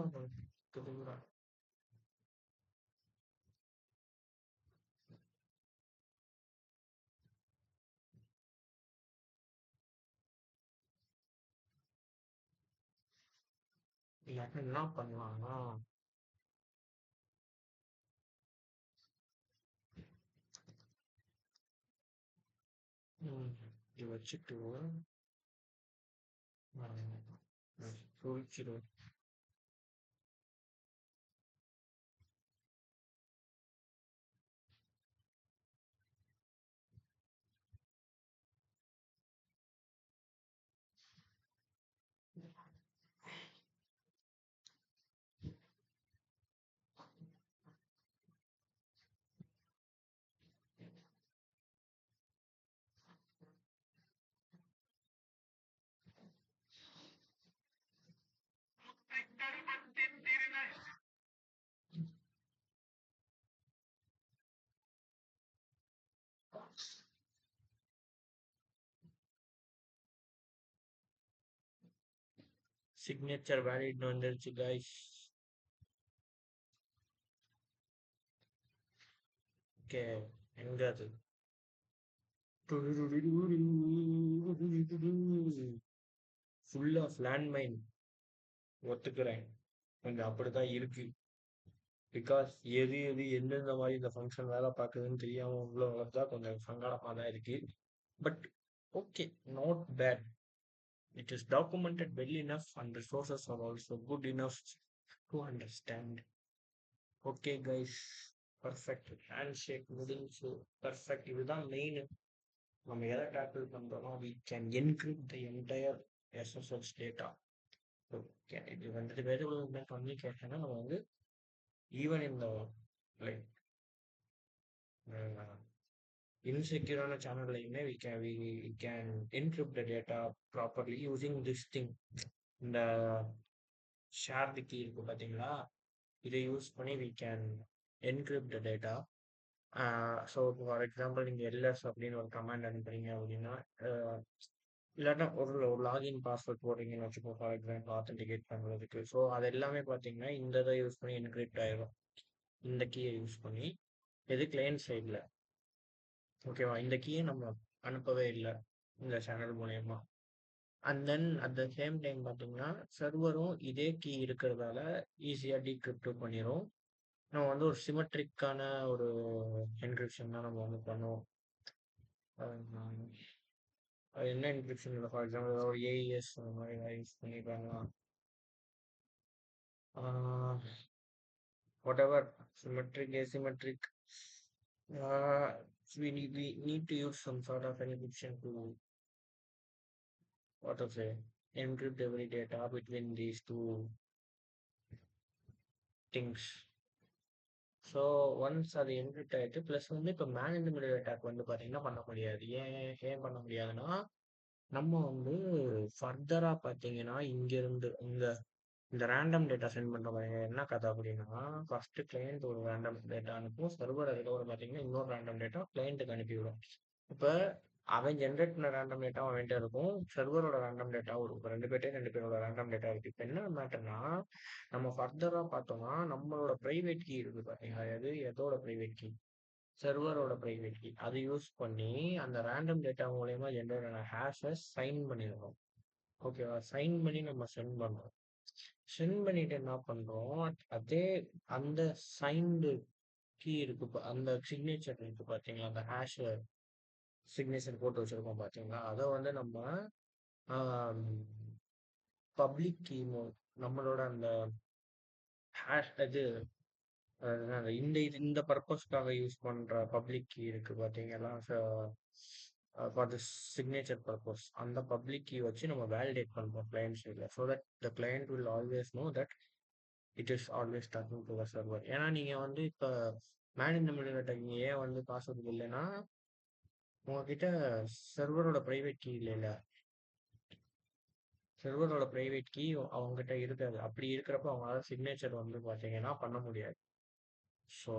இல்லாட்டி என்ன பண்ணலாம்னா இது வச்சுட்டு குறிச்சிடும். சிக்னேச்சர் வேலிட் வந்துருச்சு கைஸ். ஓகே, எங்க அது ஃபுல் ஆஃப் லேண்ட்மைன். ஒத்துக்கிறேன், கொஞ்சம் அப்படிதான் இருக்கு. பிகாஸ் எது எது எந்தெந்த மாதிரி இந்த ஃபங்க்ஷன் வேலை பார்க்குதுன்னு தெரியாம உள்ள வளர்த்தா கொஞ்சம் சங்கடமா தான் இருக்கு. But okay, not bad. It is documented well enough and the sources are also good enough to understand. Okay guys, perfect. Handshake முடிஞ்சு. Perfect. இதுதான் மெயின். நம்ம எதை டேக்கிள் பண்றோமோ we can encrypt the entire SSH data. Okay, இது வந்துட்டு variable கம்யூனிகேஷனை நம்ம வந்து even இந்த like இன்செக்யூரான சேனல்லையுமே we can encrypt the data properly using this thing. இந்த ஷேர் தி கீ இருக்கு பார்த்தீங்களா, இதை யூஸ் பண்ணி we can encrypt the data. So for example நீங்கள் எல்எஸ் அப்படின்னு ஒரு கமாண்ட் அனுப்புறீங்க அப்படின்னா, இல்லாட்டா ஒரு லாகின் பாஸ்வேர்ட் போடுறீங்கன்னு வச்சுக்கோ, ஃபார் எக்ஸாம்பிள் ஆத்தென்டிகேட் பண்ணுறதுக்கு. ஸோ அது எல்லாமே பார்த்தீங்கன்னா இந்த இதை யூஸ் பண்ணி என்கிரிப்ட் ஆயிடும், இந்த கீயை யூஸ் பண்ணி. எது கிளையன்ட் சைடில், ஓகேவா? இந்த கீயை நம்ம அனுப்பவே இல்லை இந்த சேனல் மூலயமா. And then at the same time பார்த்தீங்கன்னா சர்வரும் இதே கீ இருக்கிறதால ஈஸியாக டீக்ரிப்ட் பண்ணிடும். நம்ம வந்து ஒரு சிமெட்ரிக்கான ஒரு என்கிரிப்ஷன் தான் நம்ம வந்து பண்ணுவோம். அது என்ன என்கிரிப்ஷன் இல்லை, ஃபார் எக்ஸாம்பிள் ஒரு ஏஇஎஸ் அந்த மாதிரி யூஸ் பண்ணி பண்ணலாம். whatever, symmetric, asymmetric, we need to use some sort of encryption to what to say, encrypt every data between these two things. So once அது என்கிரிப்ட் ஆகிட்டு ப்ளஸ் வந்து இப்போ man in the middle attack வந்து பார்த்தீங்கன்னா பண்ண முடியாது. ஏன் பண்ண முடியாதுன்னா, நம்ம வந்து ஃபர்தராக பார்த்தீங்கன்னா இங்கேருந்து இந்த ரேண்டம் டேட்டா சென்ட் பண்ணுற மாதிரி என்ன கதை அப்படின்னா, ஃபர்ஸ்ட் கிளையண்ட் ஒரு ரேண்டம் டேட்டா அனுப்பும், சர்வர் அதுக்கப்புறம் பார்த்தீங்கன்னா இன்னொரு ரேண்டம் டேட்டா கிளையண்ட்டுக்கு அனுப்பிவிடும். இப்போ அவன் ஜென்ரேட் பண்ண ரேண்டம் டேட்டா அவன்கிட்ட இருக்கும், சர்வரோட ரேண்டம் டேட்டாவும் இருக்கும். ரெண்டு பேரோட ரேண்டம் டேட்டா இருக்கு. இப்போ என்ன மேட்டர்னா, நம்ம ஃபர்தராக பார்த்தோம்னா நம்மளோட ப்ரைவேட் கீ இருக்கு பார்த்தீங்களா, எதோட ப்ரைவேட் கீ, சர்வரோட ப்ரைவேட் கீ. அதை யூஸ் பண்ணி அந்த ரேண்டம் டேட்டா மூலயமா ஜென்ரேட் ஆன ஹேஷை சைன் பண்ணிடணும். ஓகேவா? சைன் பண்ணி நம்ம சென்ட் பண்ணுறோம். சென்ட் பண்ணிட்டு என்ன பண்றோம், அதே அந்த சைன்டு கீ இருக்கு, அந்த சிக்னேச்சர் இருக்கு பாத்தீங்களா, அந்த ஹேஷ் சிக்னேச்சர் போட்டு வச்சிருக்கோம் பாத்தீங்களா, அதை வந்து நம்ம பப்ளிக் கீ நம்மளோட அந்த ஹேஷ் இது இந்த பர்பஸ்க்காக யூஸ் பண்ற பப்ளிக் கீ இருக்கு பாத்தீங்களா, ஃபார் தி சிக்னேச்சர் பர்பஸ், அந்த பப்ளிக் கீ வச்சு நம்ம வேலிடேட் பண்றோம் கிளையண்ட் சைடில். So that the client will always know that it is always talking to the server. ஏன்னா நீங்கள் வந்து இப்போ man in the middle attack ஏன் வந்து பாஸ்வேர்டு இல்லைன்னா, உங்ககிட்ட சர்வரோட ப்ரைவேட் கீ இல்லை, சர்வரோட ப்ரைவேட் கீ அவங்ககிட்ட இருக்காது. அப்படி இருக்கிறப்ப அவங்களால சிக்னேச்சர் வந்து பார்த்தீங்கன்னா பண்ண முடியாது. ஸோ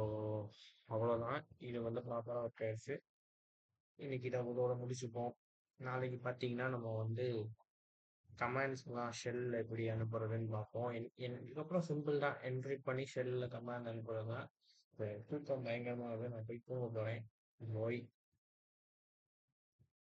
அவ்வளோதான், இது வந்து ப்ராப்பராக ஒர்க் ஆயிடுச்சு. இன்னைக்கு இதை இதோட முடிச்சுப்போம். நாளைக்கு பார்த்தீங்கன்னா நம்ம வந்து கமாண்ட்ஸ்லாம் ஷெல்லில் எப்படி அனுப்புறதுன்னு பார்ப்போம். இதுக்கப்புறம் சிம்பிள் தான், என்ட்ரி பண்ணி ஷெல்லில் கமாண்ட் அனுப்புறது தான். தூக்கம் பயங்கரமாக நான் போய் தூங்க போகிறேன். போய்